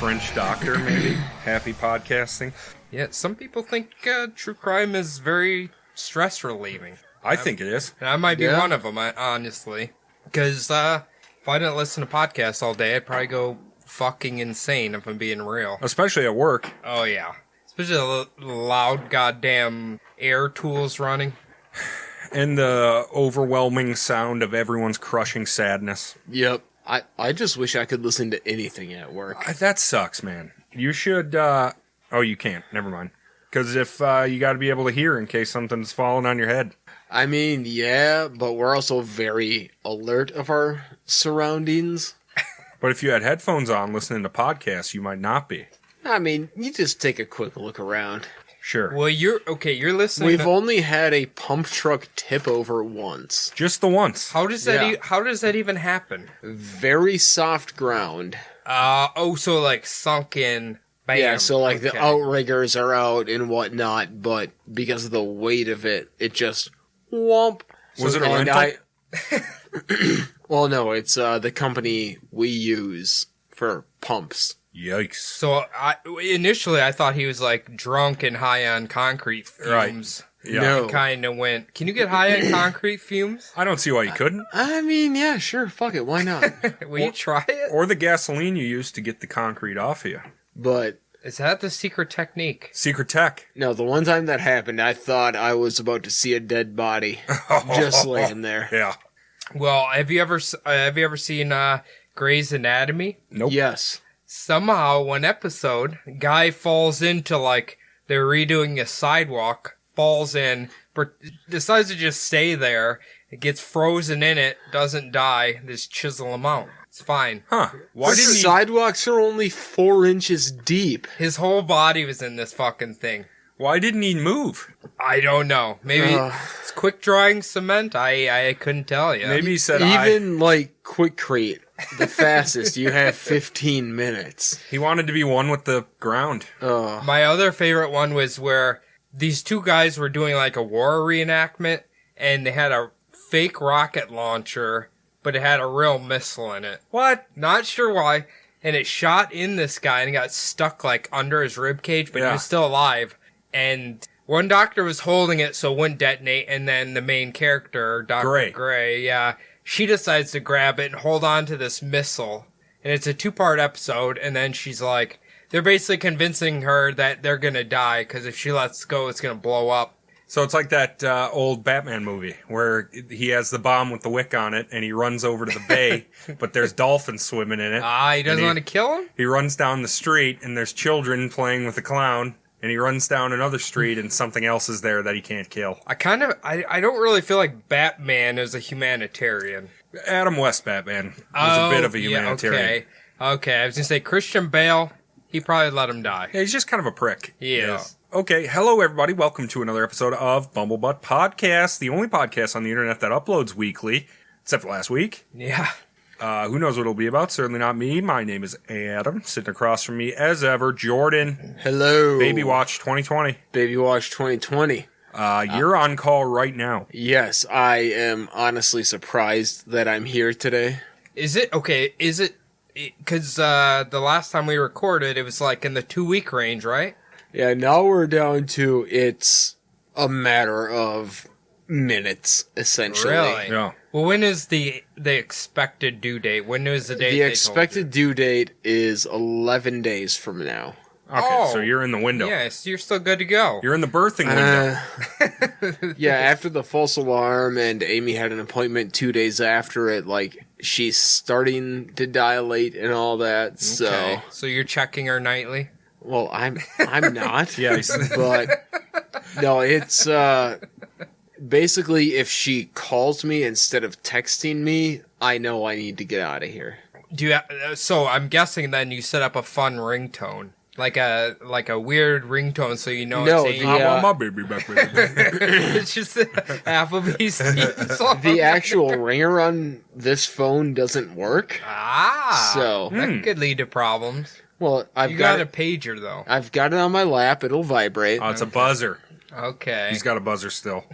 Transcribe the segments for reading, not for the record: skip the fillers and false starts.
French doctor, maybe. Happy podcasting. Yeah, some people think true crime is very stress relieving. I think it is. And I might be one of them, honestly. Because if I didn't listen to podcasts all day, I'd probably go fucking insane, if I'm being real. Especially at work. Oh, yeah. Especially the loud goddamn air tools running. And the overwhelming sound of everyone's crushing sadness. Yep. I just wish I could listen to anything at work. That sucks, man. You should, oh, you can't. Never mind. Because if you got to be able to hear in case something's falling on your head. I mean, yeah, but we're also very alert of our surroundings. But if you had headphones on listening to podcasts, you might not be. I mean, you just take a quick look around. Sure. Well, you're listening. We've only had a pump truck tip over once. Just the once. How does that? How does that even happen? Very soft ground. So like sunk in. Bam. Yeah, so like the outriggers are out and whatnot, but because of the weight of it, it just whomp. Was it a rental? Well, no, it's the company we use for pumps. Yikes. So initially I thought he was like drunk and high on concrete fumes. Right. Yeah. No. Kind of went, can you get high on concrete fumes? I don't see why you couldn't. I mean, yeah, sure, fuck it, why not? Will you try it? Or the gasoline you use to get the concrete off of you. But is that the secret technique? Secret tech. no, the one time that happened, I thought I was about to see a dead body just laying there. Yeah. Well, have you ever seen Grey's Anatomy? Nope. Yes. Somehow, one episode, guy falls into, like, they're redoing a sidewalk, falls in, decides to just stay there, it gets frozen in it, doesn't die, just chisel him out. It's fine. Huh. Why didn't he... Sidewalks are only 4 inches deep. His whole body was in this fucking thing. Why didn't he move? I don't know. Maybe it's quick drying cement. I couldn't tell you. Maybe he said Even like Quick-Crete, the fastest, you have 15 minutes. He wanted to be one with the ground. My other favorite one was where these two guys were doing like a war reenactment, and they had a fake rocket launcher, but it had a real missile in it. What? Not sure why. And it shot in this guy and got stuck like under his rib cage, but he was still alive. And one doctor was holding it so it wouldn't detonate, and then the main character, Dr. Gray, she decides to grab it and hold on to this missile. And it's a 2-part episode, and then she's like, they're basically convincing her that they're gonna die, because if she lets go, it's gonna blow up. So it's like that old Batman movie where he has the bomb with the wick on it, and he runs over to the bay, but there's dolphins swimming in it. He doesn't want to kill him? He runs down the street, and there's children playing with a clown. And he runs down another street, and something else is there that he can't kill. I don't really feel like Batman is a humanitarian. Adam West Batman was a bit of a humanitarian. Okay. I was going to say Christian Bale, he probably let him die. Yeah, he's just kind of a prick. He is. Okay, hello everybody. Welcome to another episode of Bumblebutt Podcast, the only podcast on the internet that uploads weekly, except for last week. Yeah. Who knows what it'll be about? Certainly not me. My name is Adam. Sitting across from me, as ever, Jordan. Hello. Baby Watch 2020. Baby Watch 2020. You're on call right now. Yes, I am honestly surprised that I'm here today. Is it? Okay, is it? Because the last time we recorded, it was like in the 2-week range, right? Yeah, now we're down to it's a matter of minutes, essentially. Really? Yeah. Well, when is the expected due date? When is the date? The expected due date is 11 days from now. Okay, so you're in the window. Yes, you're still good to go. You're in the birthing window. Yeah, after the false alarm and Amy had an appointment 2 days after it, like, she's starting to dilate and all that, so... Okay. So you're checking her nightly? Well, I'm not. Yeah, but, no, it's, basically, if she calls me instead of texting me, I know I need to get out of here. So I'm guessing then you set up a fun ringtone. Like a weird ringtone, so you know No, it's I want my baby back, baby. it's just Applebee's theme song. The actual ringer on this phone doesn't work. So that could lead to problems. Well, You got a pager though. I've got it on my lap. It'll vibrate. Oh, it's a buzzer. Okay. He's got a buzzer still.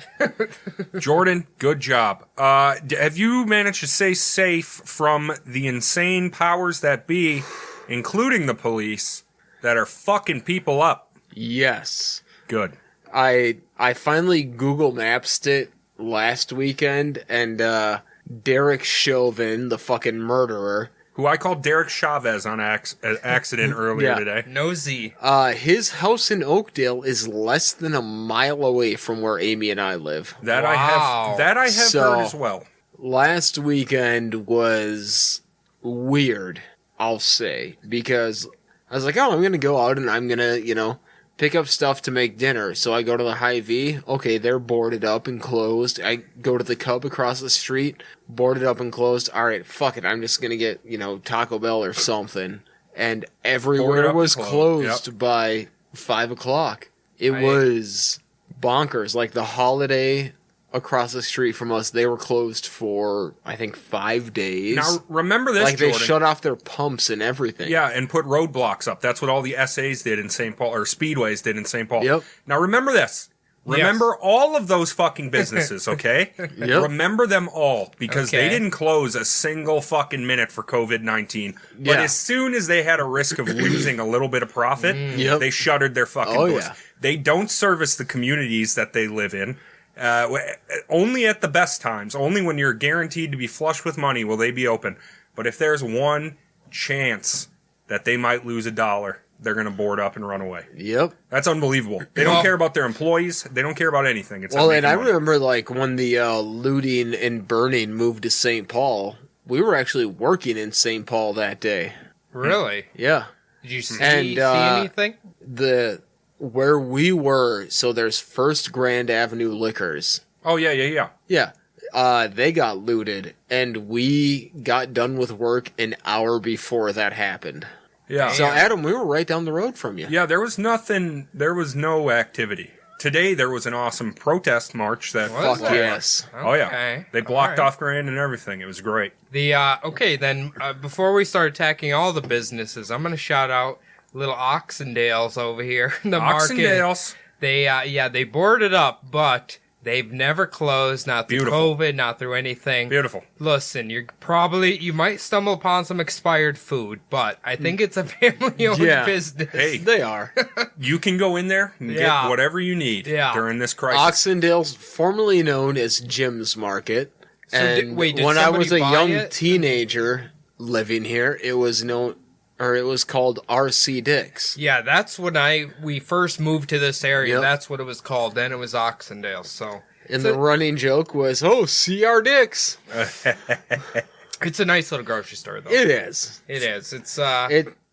Jordan, good job. Have you managed to stay safe from the insane powers that be including the police, that are fucking people up. Yes. Good. I finally Google Maps'd it last weekend, and Derek Chauvin, the fucking murderer, Who I called Derek Chavez on accident earlier today. Nosy. his house in Oakdale is less than a mile away from where Amy and I live. That Wow. I have So- heard as well. Last weekend was weird, I'll say, because I was like, oh, I'm going to go out and I'm going to, pick up stuff to make dinner. So I go to the Hy-Vee. Okay, they're boarded up and closed. I go to the Cub across the street, boarded up and closed. All right, fuck it. I'm just going to get, Taco Bell or something. And Boarded everywhere up was and closed Yep. by 5 o'clock. It Right. was bonkers. Like the Holiday across the street from us, they were closed for, I think, 5 days. Now, remember this, Like they Jordan. shut off their pumps and everything. Yeah, and put roadblocks up. That's what all the SAs did in St. Paul, or Speedways did in St. Paul. Yep. Now remember this. Remember all of those fucking businesses, okay? Yep. Remember them all, because they Okay. didn't close a single fucking minute for COVID-19. But Yeah. as soon as they had a risk of losing a little bit of profit, Yep. they shuttered their fucking Oh, doors. yeah. They don't service the communities that they live in. Only at the best times, only when you're guaranteed to be flush with money will they be open. But if there's one chance that they might lose $1, they're going to board up and run away. Yep. That's unbelievable. They don't Well- care about their employees. They don't care about anything. It's Well, making and I money. remember like when the looting and burning moved to St. Paul, we were actually working in St. Paul that day. Really? Yeah. Did you see, And, see anything? Where we were, so there's First Grand Avenue Liquors. Oh, yeah. Yeah. They got looted, and we got done with work an hour before that happened. Yeah. So, Adam, we were right down the road from you. Yeah, there was nothing. There was no activity. Today, there was an awesome protest march that... Was Fuck there? yes. Oh, yeah. Okay. They blocked All right. off Grand and everything. It was great. The okay then. Before we start attacking all the businesses, I'm gonna shout out little Oxendales over here. The market. Oxendales. They boarded up, but they've never closed. Not through Beautiful. COVID, not through anything. Beautiful. Listen, you might stumble upon some expired food, but I think it's a family-owned Yeah. business. Hey. They are. You can go in there and Yeah. get whatever you need Yeah. during this crisis. Oxendale's formerly known as Jim's Market. So And wait, did when I was a somebody buy young it? teenager living here, it was called R.C. Dick's. Yeah, that's when we first moved to this area. Yep. That's what it was called. Then it was Oxendale. So And the running joke was, oh, C.R. Dick's. it's a nice little grocery store, though. It is. It is. It's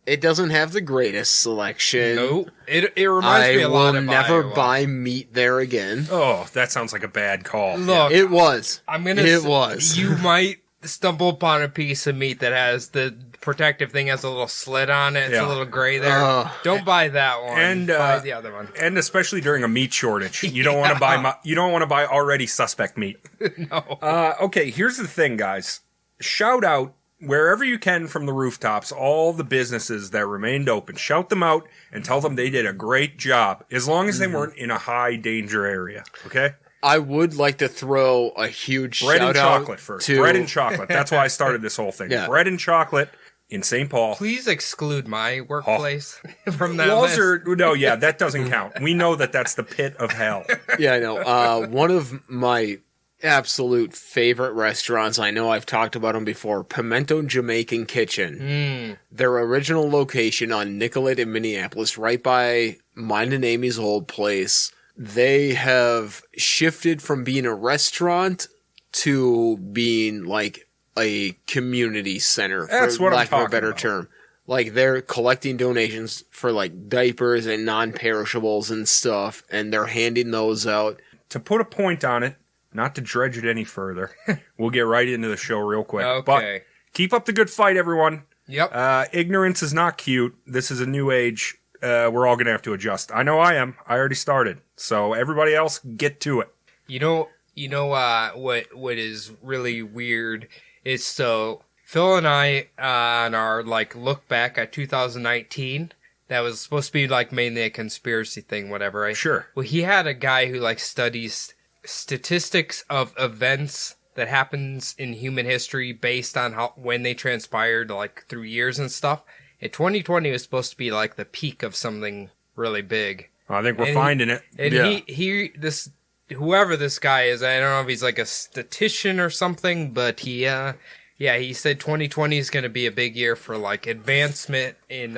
It doesn't have the greatest selection. Nope. It reminds me I a lot will of never Iowa. buy meat there again. Oh, that sounds like a bad call. Look, It was. I'm gonna. It was. You might stumble upon a piece of meat that has the protective thing has a little slit on it. It's Yeah. a little gray there. Don't buy that one. And, buy the other one. And especially during a meat shortage, you don't want to buy you don't want to buy already suspect meat. No. Okay, here's the thing, guys. Shout out wherever you can from the rooftops, all the businesses that remained open. Shout them out and tell them they did a great job, as long as they weren't in a high danger area. Okay, I would like to throw a huge bread and shout out chocolate first. to Bread and chocolate. That's why I started this whole thing. Yeah. Bread and chocolate in St. Paul. Please exclude my workplace from that list. Walzer, no, yeah, that doesn't count. We know that that's the pit of hell. Yeah, I know. One of my absolute favorite restaurants, I know I've talked about them before, Pimento Jamaican Kitchen. Their original location on Nicollet in Minneapolis, right by mine and Amy's old place. They have shifted from being a restaurant to being like a community center, That's for what I'm lack of a talking better about. term. Like they're collecting donations for like diapers and non-perishables and stuff, and they're handing those out. To put a point on it, not to dredge it any further, we'll get right into the show real quick. Okay. But keep up the good fight, everyone. Yep. Ignorance is not cute. This is a new age. We're all going to have to adjust. I know I am. I already started. So everybody else, get to it. You know what is really weird is so Phil and I on our like look back at 2019 that was supposed to be like mainly a conspiracy thing, whatever. Right? Sure. Well, he had a guy who like studies statistics of events that happens in human history based on when they transpired, like through years and stuff. And 2020 was supposed to be like the peak of something really big. I think we're finding it. And whoever this guy is, I don't know if he's like a statistician or something, but he said 2020 is going to be a big year for like advancement in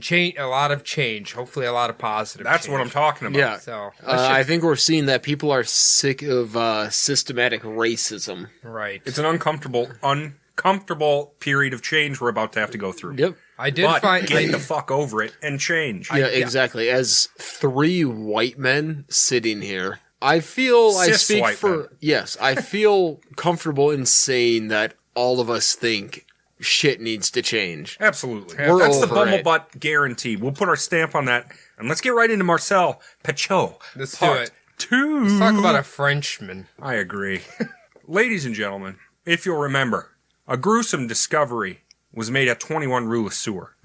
change, a lot of change, hopefully a lot of positive. That's change. what I'm talking about. Yeah. So I think we're seeing that people are sick of systematic racism. right. It's an uncomfortable period of change we're about to have to go through. Yep. I did But find get the fuck over it and change. Yeah, exactly. As 3 white men sitting here, I feel Cis white men. Yes, I feel comfortable in saying that all of us think shit needs to change. Absolutely. We're That's the over it. Bumblebutt guarantee. We'll put our stamp on that. And let's get right into Marcel Petiot. Let's do Part it. 2. Let's talk about a Frenchman. I agree. Ladies and gentlemen, if you'll remember, a gruesome discovery was made at 21 Rue Le Sueur.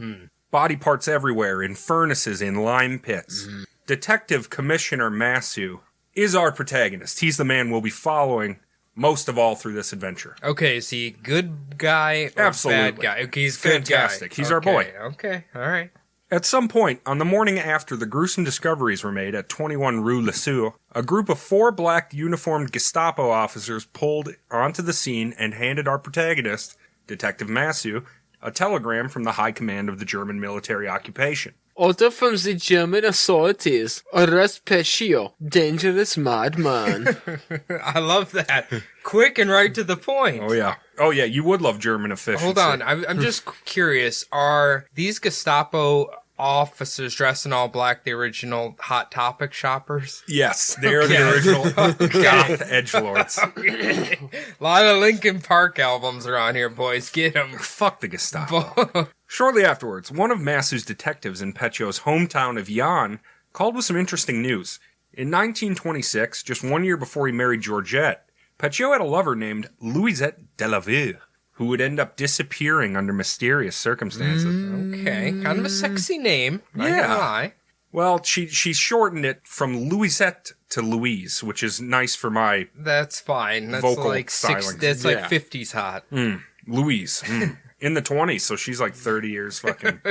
Body parts everywhere, in furnaces, in lime pits. Detective Commissioner Massu is our protagonist. He's the man we'll be following most of all through this adventure. Okay, is he good guy or Absolutely. bad guy? Okay, he's good guy. Fantastic. He's our boy. Okay, all right. At some point, on the morning after the gruesome discoveries were made at 21 Rue Le Sueur, a group of 4 black uniformed Gestapo officers pulled onto the scene and handed our protagonist, Detective Massu, a telegram from the high command of the German military occupation. Order from the German authorities. Arrest Petiot, dangerous madman. I love that. Quick and right to the point. Oh yeah, you would love German efficiency. Hold on, I'm just curious. Are these Gestapo officers dressed in all black the original Hot Topic shoppers? Yes, they're the original goth edgelords. A lot of Linkin Park albums are on here, boys. Get them. Fuck the Gestapo. Shortly afterwards, one of Massu's detectives in Petiot's hometown of Yann called with some interesting news. In 1926, just 1 year before he married Georgette, Petiot had a lover named Louisette Delaville, who would end up disappearing under mysterious circumstances. Okay, kind of a sexy name. Not gonna lie. Well, she shortened it from Louisette to Louise, which is nice for my That's fine. That's vocal like stylings. That's like 50s hot. Louise. In the 20s, so she's like 30 years fucking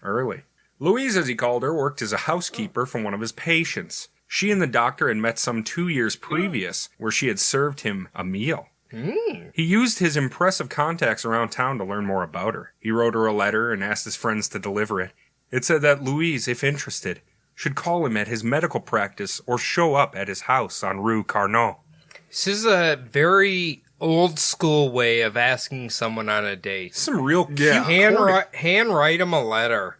early. Louise, as he called her, worked as a housekeeper for one of his patients. She and the doctor had met some 2 years previous, where she had served him a meal. He used his impressive contacts around town to learn more about her. He wrote her a letter and asked his friends to deliver it. It said that Louise, if interested, should call him at his medical practice or show up at his house on Rue Carnot. This is a very old school way of asking someone on a date. Some real cute Handwrite them a letter.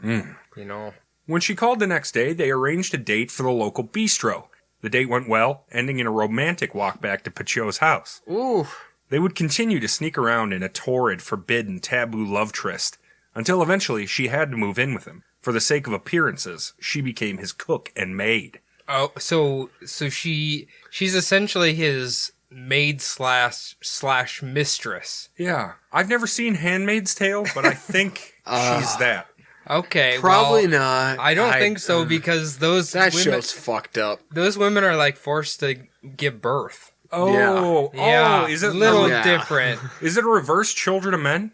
You know. When she called the next day, they arranged a date for the local bistro. The date went well, ending in a romantic walk back to Petiot's house. Ooh. They would continue to sneak around in a torrid, forbidden, taboo love tryst, until eventually she had to move in with him. For the sake of appearances, she became his cook and maid. Oh, so she's essentially his maid slash mistress. Yeah. I've never seen Handmaid's Tale, but I think she's that. Okay, Probably not. I don't think so because those That women, show's fucked up. those women are like forced to give birth. Oh, Yeah, is it a little Yeah. different? Is it a reverse Children of Men?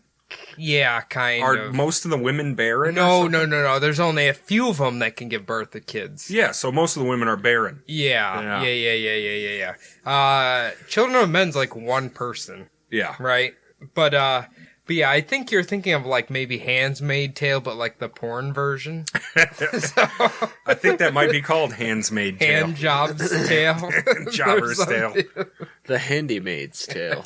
Yeah, kind Are of. most of the women barren? No. There's only a few of them that can give birth to kids. Yeah, so most of the women are barren. Yeah. Children of Men's like one person, Yeah. right? But yeah, I think you're thinking of like maybe Handmaid's Tale, but like the porn version. I think that might be called Handmaid's Tale. Hand Job's Tale. Jobber's Or Tale. something. The Handymaid's Tale.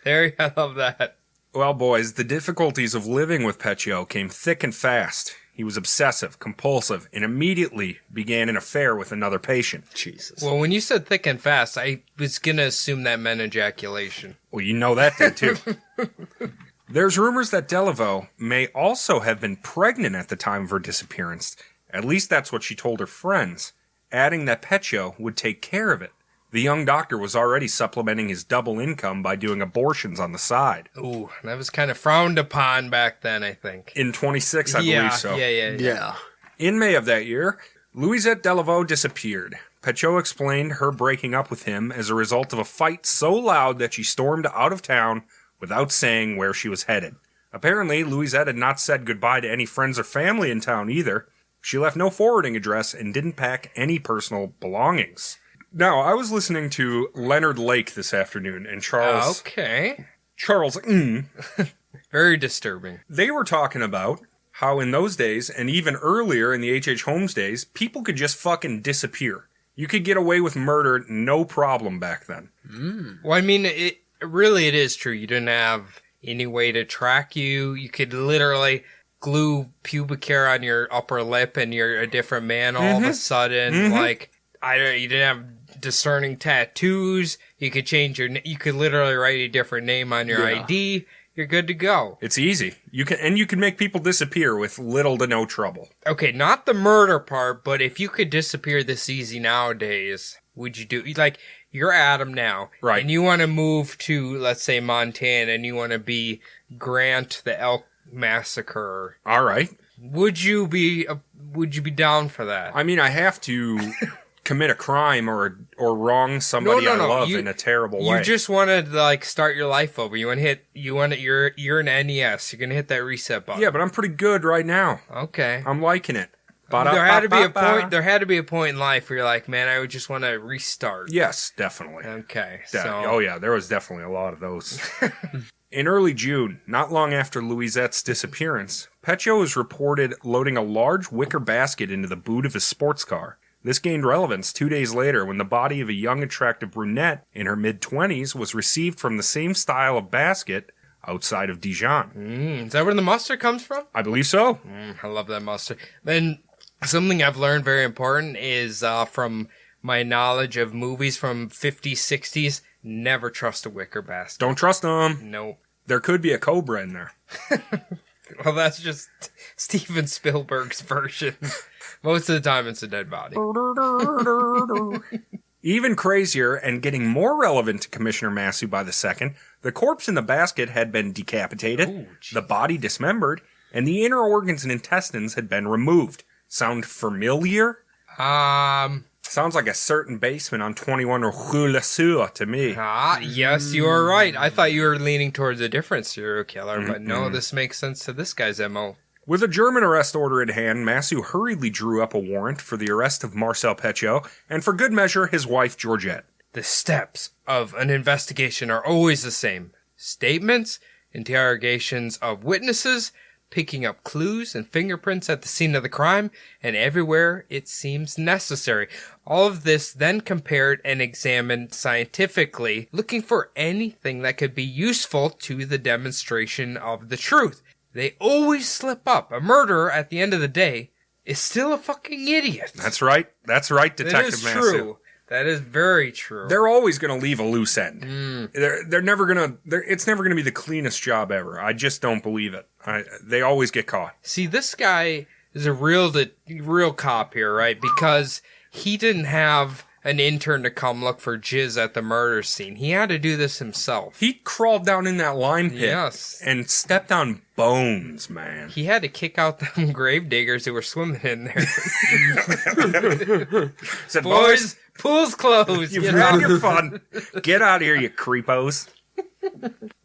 I love that. Well, boys, the difficulties of living with Petiot came thick and fast. He was obsessive, compulsive, and immediately began an affair with another patient. Jesus. Well, when you said thick and fast, I was gonna assume that meant ejaculation. Well, you know that did too. There's rumors that Delavaux may also have been pregnant at the time of her disappearance. At least that's what she told her friends, adding that Petiot would take care of it. The young doctor was already supplementing his double income by doing abortions on the side. Ooh, that was kind of frowned upon back then, I think. In 26, I believe so. Yeah. In May of that year, Louisette Delavaux disappeared. Petiot explained her breaking up with him as a result of a fight so loud that she stormed out of town without saying where she was headed. Apparently, Louisette had not said goodbye to any friends or family in town either. She left no forwarding address and didn't pack any personal belongings. Now, I was listening to Leonard Lake this afternoon, and Charles... Okay. Charles... Very disturbing. They were talking about how in those days, and even earlier in the H.H. Holmes days, people could just fucking disappear. You could get away with murder no problem back then. Well, I mean, it is true. You didn't have any way to track you. You could literally glue pubic hair on your upper lip and you're a different man all of a sudden. Like, you didn't have discerning tattoos. You could you could literally write a different name on your ID. You're good to go. It's easy. You can make people disappear with little to no trouble. Okay, not the murder part, but if you could disappear this easy nowadays, would you do... Like, you're Adam now. Right. And you want to move to, let's say, Montana, and you want to be Grant the Elk Massacre. All right. Would you be down for that? I mean, I have to commit a crime or wrong somebody I love in a terrible way. You just want to like start your life over. You're an NES. You're gonna hit that reset button. Yeah, but I'm pretty good right now. Okay. I'm liking it. There had to be a point. There had to be a point in life where you're like, man, I would just want to restart. Yes, definitely. Okay. Oh yeah, there was definitely a lot of those. In early June, not long after Louisette's disappearance, Petiot was reported loading a large wicker basket into the boot of his sports car. This gained relevance 2 days later when the body of a young, attractive brunette in her mid-20s was received from the same style of basket outside of Dijon. Is that where the mustard comes from? I believe so. I love that mustard. And something I've learned very important is from my knowledge of movies from 50s, 60s, never trust a wicker basket. Don't trust them. Nope. There could be a cobra in there. Well, that's just Steven Spielberg's version. Most of the time, it's a dead body. Even crazier, and getting more relevant to Commissioner Massey by the second, the corpse in the basket had been decapitated, the body dismembered, and the inner organs and intestines had been removed. Sound familiar? Sounds like a certain basement on 21 Rue Le Sueur to me. Yes, you are right. I thought you were leaning towards a different serial killer, but no, this makes sense to this guy's MO. With a German arrest order in hand, Massey hurriedly drew up a warrant for the arrest of Marcel Petiot, and for good measure, his wife, Georgette. The steps of an investigation are always the same. Statements, interrogations of witnesses, picking up clues and fingerprints at the scene of the crime, and everywhere it seems necessary. All of this then compared and examined scientifically, looking for anything that could be useful to the demonstration of the truth. They always slip up. A murderer, at the end of the day, is still a fucking idiot. That's right. That's right, Detective Massey. That is true. That is very true. They're always going to leave a loose end. They're never going to... It's never going to be the cleanest job ever. I just don't believe it. They always get caught. See, this guy is a real cop here, right? Because he didn't have an intern to come look for jizz at the murder scene. He had to do this himself. He crawled down in that lime pit and stepped on bones, man. He had to kick out them grave diggers who were swimming in there. Said, boys, pool's closed. You've had your fun. Get out of here, you creepos.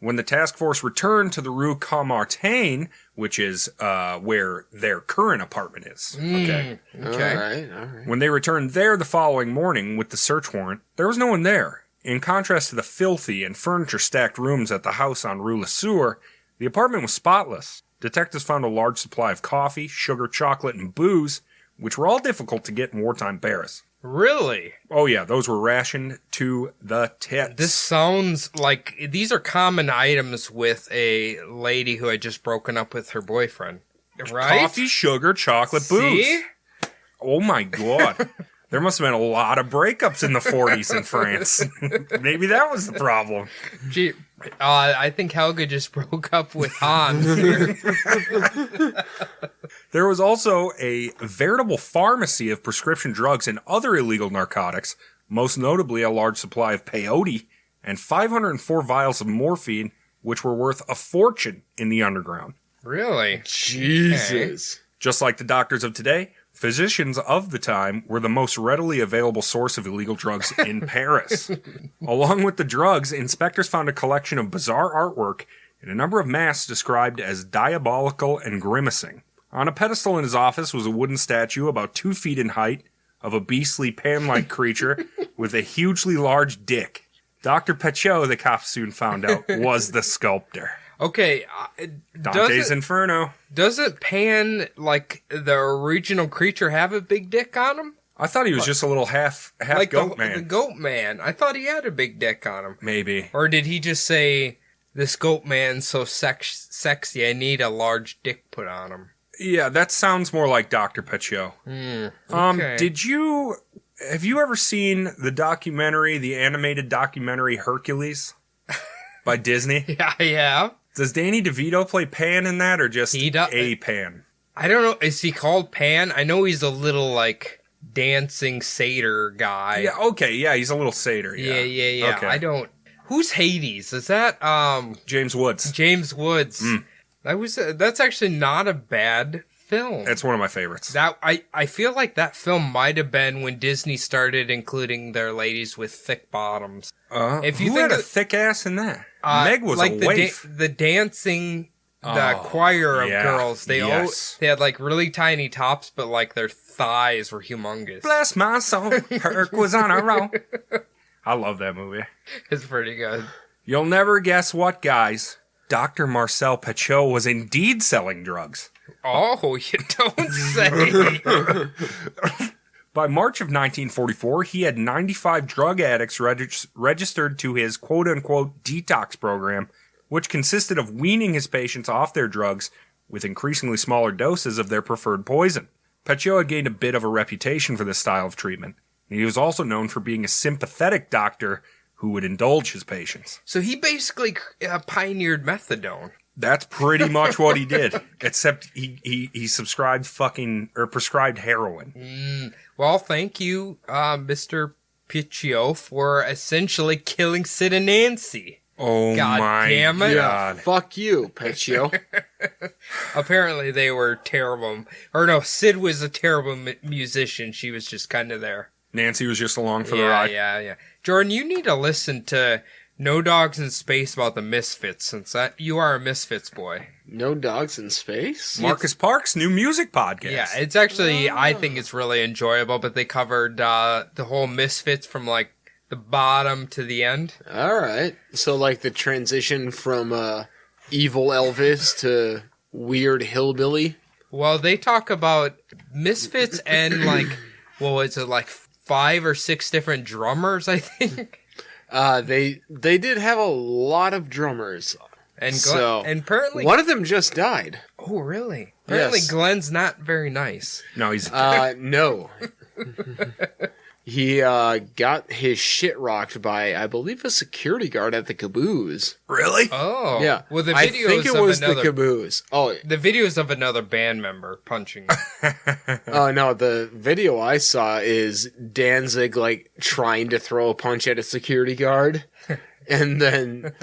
When the task force returned to the Rue Caumartin, which is where their current apartment is. Okay. All right. When they returned there the following morning with the search warrant, there was no one there. In contrast to the filthy and furniture-stacked rooms at the house on Rue Le Sueur, the apartment was spotless. Detectives found a large supply of coffee, sugar, chocolate, and booze, which were all difficult to get in wartime Paris. Really? Oh yeah, those were rationed to the tits. This sounds like these are common items with a lady who had just broken up with her boyfriend. Right? Coffee, sugar, chocolate, booze. See? Oh my god. There must have been a lot of breakups in the 40s in France. Maybe that was the problem. Gee, I think Helga just broke up with Hans here. There was also a veritable pharmacy of prescription drugs and other illegal narcotics, most notably a large supply of peyote and 504 vials of morphine, which were worth a fortune in the underground. Really? Jesus. Okay. Just like the doctors of today, physicians of the time were the most readily available source of illegal drugs in Paris. Along with the drugs, inspectors found a collection of bizarre artwork in a number of masks described as diabolical and grimacing. On a pedestal in his office was a wooden statue about 2 feet in height of a beastly pan-like creature with a hugely large dick. Dr. Petiot, the cops soon found out, was the sculptor. Okay, Dante's Inferno. Doesn't Pan, like the original creature, have a big dick on him? I thought he was just a little half like goat man. The goat man. I thought he had a big dick on him. Maybe. Or did he just say, this goat man's so sexy, I need a large dick put on him? Yeah, that sounds more like Dr. Petiot. Okay. Have you ever seen the animated documentary Hercules by Disney? Yeah, yeah. Does Danny DeVito play Pan in that, or just a Pan? I don't know. Is he called Pan? I know he's a little, like, dancing satyr guy. Yeah, okay, yeah, he's a little satyr, yeah. Yeah. Okay. I don't... Who's Hades? Is that, James Woods. James Woods. That's actually not a bad film. That's one of my favorites. I feel like that film might have been when Disney started including their ladies with thick bottoms. If you had a thick ass in that? Meg was like a waif. The dancing, the choir of girls. They had like really tiny tops, but like their thighs were humongous. Bless my soul, Herc was on a roll. I love that movie. It's pretty good. You'll never guess what, guys. Dr. Marcel Petiot was indeed selling drugs. Oh, you don't say. By March of 1944, he had 95 drug addicts registered to his quote-unquote detox program, which consisted of weaning his patients off their drugs with increasingly smaller doses of their preferred poison. Petiot had gained a bit of a reputation for this style of treatment. He was also known for being a sympathetic doctor who would indulge his patients. So he basically pioneered methadone. That's pretty much what he did, except he prescribed heroin. Well, thank you, Mr. Petiot, for essentially killing Sid and Nancy. Oh, God my damn it. God. Yeah, fuck you, Petiot. Apparently they were terrible. Or no, Sid was a terrible musician. She was just kind of there. Nancy was just along for the ride. Yeah. Jordan, you need to listen to No Dogs in Space about the Misfits, since you are a Misfits boy. No Dogs in Space? Marcus Park's new music podcast. Yeah, it's actually, I think it's really enjoyable, but they covered the whole Misfits from like the bottom to the end. Alright. So like the transition from evil Elvis to weird hillbilly? Well, they talk about Misfits and like, what was it, like 5 or 6 different drummers, I think. They did have a lot of drummers. And and apparently one of them just died. Oh, really? Apparently Yes. Glenn's not very nice. No, he's... No. He got his shit rocked by, I believe, a security guard at the caboose. Really? Oh. Yeah. Well, the I videos think it of was another, the caboose. Oh, the videos of another band member punching. no, the video I saw is Danzig, like, trying to throw a punch at a security guard. And then,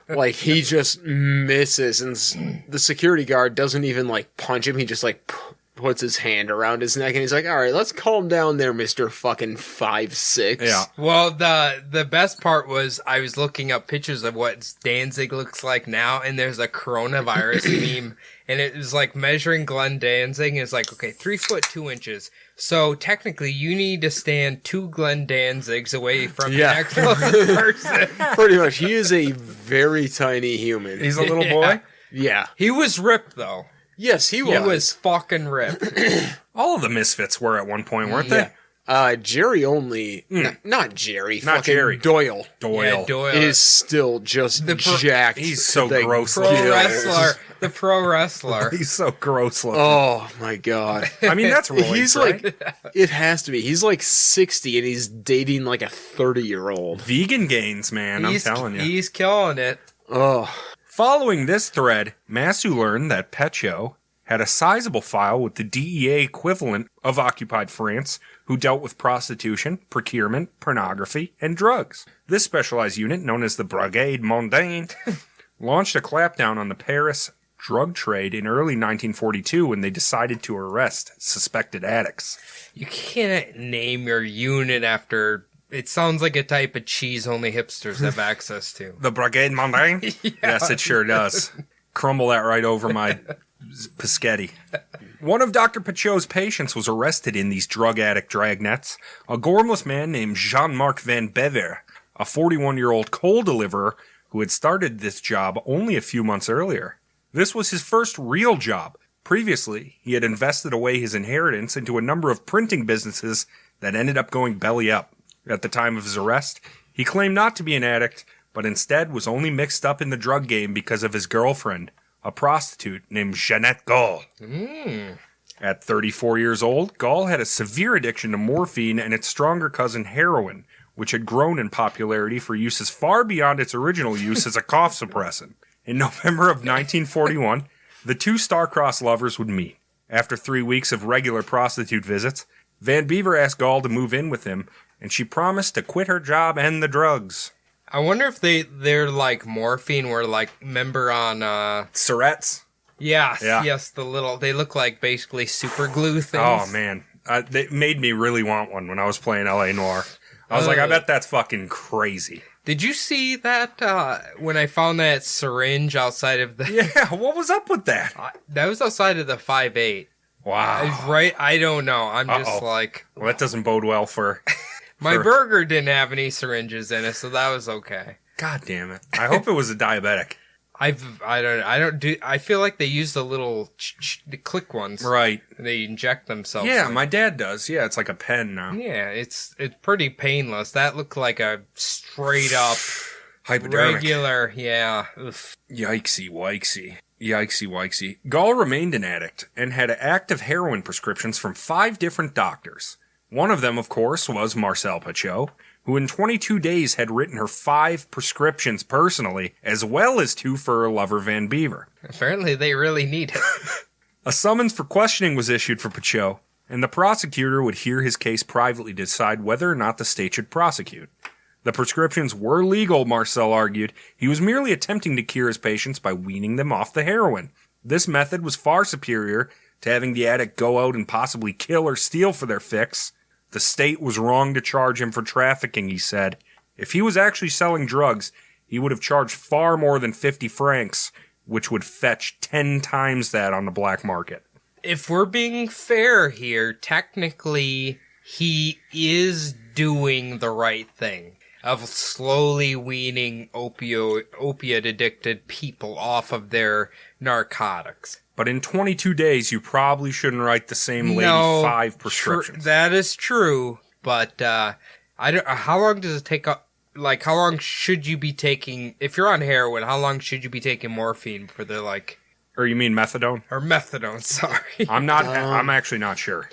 like, he just misses, and the security guard doesn't even, like, punch him. He just, like, puts his hand around his neck, and he's like, all right, let's calm down there, Mr. fucking 5'6". Yeah. Well, the best part was I was looking up pictures of what Danzig looks like now, and there's a coronavirus meme, and it was like measuring Glenn Danzig, and it's like, okay, 3 foot 2 inches. So technically, you need to stand 2 Glenn Danzigs away from the next closest person. Pretty much. He is a very tiny human. He's a little boy? Yeah. He was ripped, though. Yes, he was. He was fucking ripped. All of the Misfits were at one point, weren't they? Jerry only... Not Jerry. Not Jerry. Doyle. Yeah, Doyle is still just jacked. He's so to the gross pro looking. wrestler. The pro wrestler. He's so gross looking. Oh, my God. I mean, that's Roy, He's right? like... It has to be. He's like 60 and he's dating like a 30-year-old. Vegan gains, man. I'm telling you. He's killing it. Oh. Following this thread, Massu learned that Petiot had a sizable file with the DEA equivalent of occupied France, who dealt with prostitution, procurement, pornography, and drugs. This specialized unit, known as the Brigade Mondaine, launched a clampdown on the Paris drug trade in early 1942 when they decided to arrest suspected addicts. You can't name your unit after It sounds like a type of cheese only hipsters have access to. The Brigade Mondaine? Yeah. Yes, it sure does. Crumble that right over my Piscetti. One of Dr. Petiot's patients was arrested in these drug addict dragnets, a gormless man named Jean-Marc Van Bever, a 41-year-old coal deliverer who had started this job only a few months earlier. This was his first real job. Previously, he had invested away his inheritance into a number of printing businesses that ended up going belly up. At the time of his arrest, he claimed not to be an addict, but instead was only mixed up in the drug game because of his girlfriend, a prostitute named Jeannette Gall. At 34 years old, Gall had a severe addiction to morphine and its stronger cousin heroin, which had grown in popularity for uses far beyond its original use as a cough suppressant. In November of 1941, the two star-crossed lovers would meet. After 3 weeks of regular prostitute visits, Van Bever asked Gall to move in with him, and she promised to quit her job and the drugs. I wonder if they're like morphine, where like, remember on Syrettes? Yes, Yeah. yes, they look like basically super glue things. Oh, man. They made me really want one when I was playing L.A. Noire. I was like, I bet that's fucking crazy. Did you see that when I found that syringe outside of the... Yeah, what was up with that? That was outside of the 5.8. Wow. Right? I don't know. I'm just like... Well, that doesn't bode well for... My burger didn't have any syringes in it, so that was okay. God damn it. I hope it was a diabetic. I feel like they use the little the click ones. Right. They inject themselves. Yeah, with. my dad does. Yeah, it's like a pen now. Yeah, it's pretty painless. That looked like a straight up Hypodermic. regular, yeah. Oof. Yikesy, wikesy. Yikesy, wikesy. Gall remained an addict and had active heroin prescriptions from 5 different doctors. One of them, of course, was Marcel Petiot, who in 22 days had written her 5 prescriptions personally, as well as 2 for her lover Van Bever. Apparently they really need it. A summons for questioning was issued for Petiot, and the prosecutor would hear his case privately to decide whether or not the state should prosecute. The prescriptions were legal, Marcel argued. He was merely attempting to cure his patients by weaning them off the heroin. This method was far superior to having the addict go out and possibly kill or steal for their fix. The state was wrong to charge him for trafficking, he said. If he was actually selling drugs, he would have charged far more than 50 francs, which would fetch 10 times that on the black market. If we're being fair here, technically he is doing the right thing of slowly weaning opiate-addicted people off of their narcotics. But in 22 days, you probably shouldn't write the same lady 5 prescriptions. That is true, but I don't. How long does it take? Like, how long should you be taking? If you're on heroin, how long should you be taking morphine for the like? Or you mean methadone? Or methadone? Sorry, I'm not. I'm actually not sure.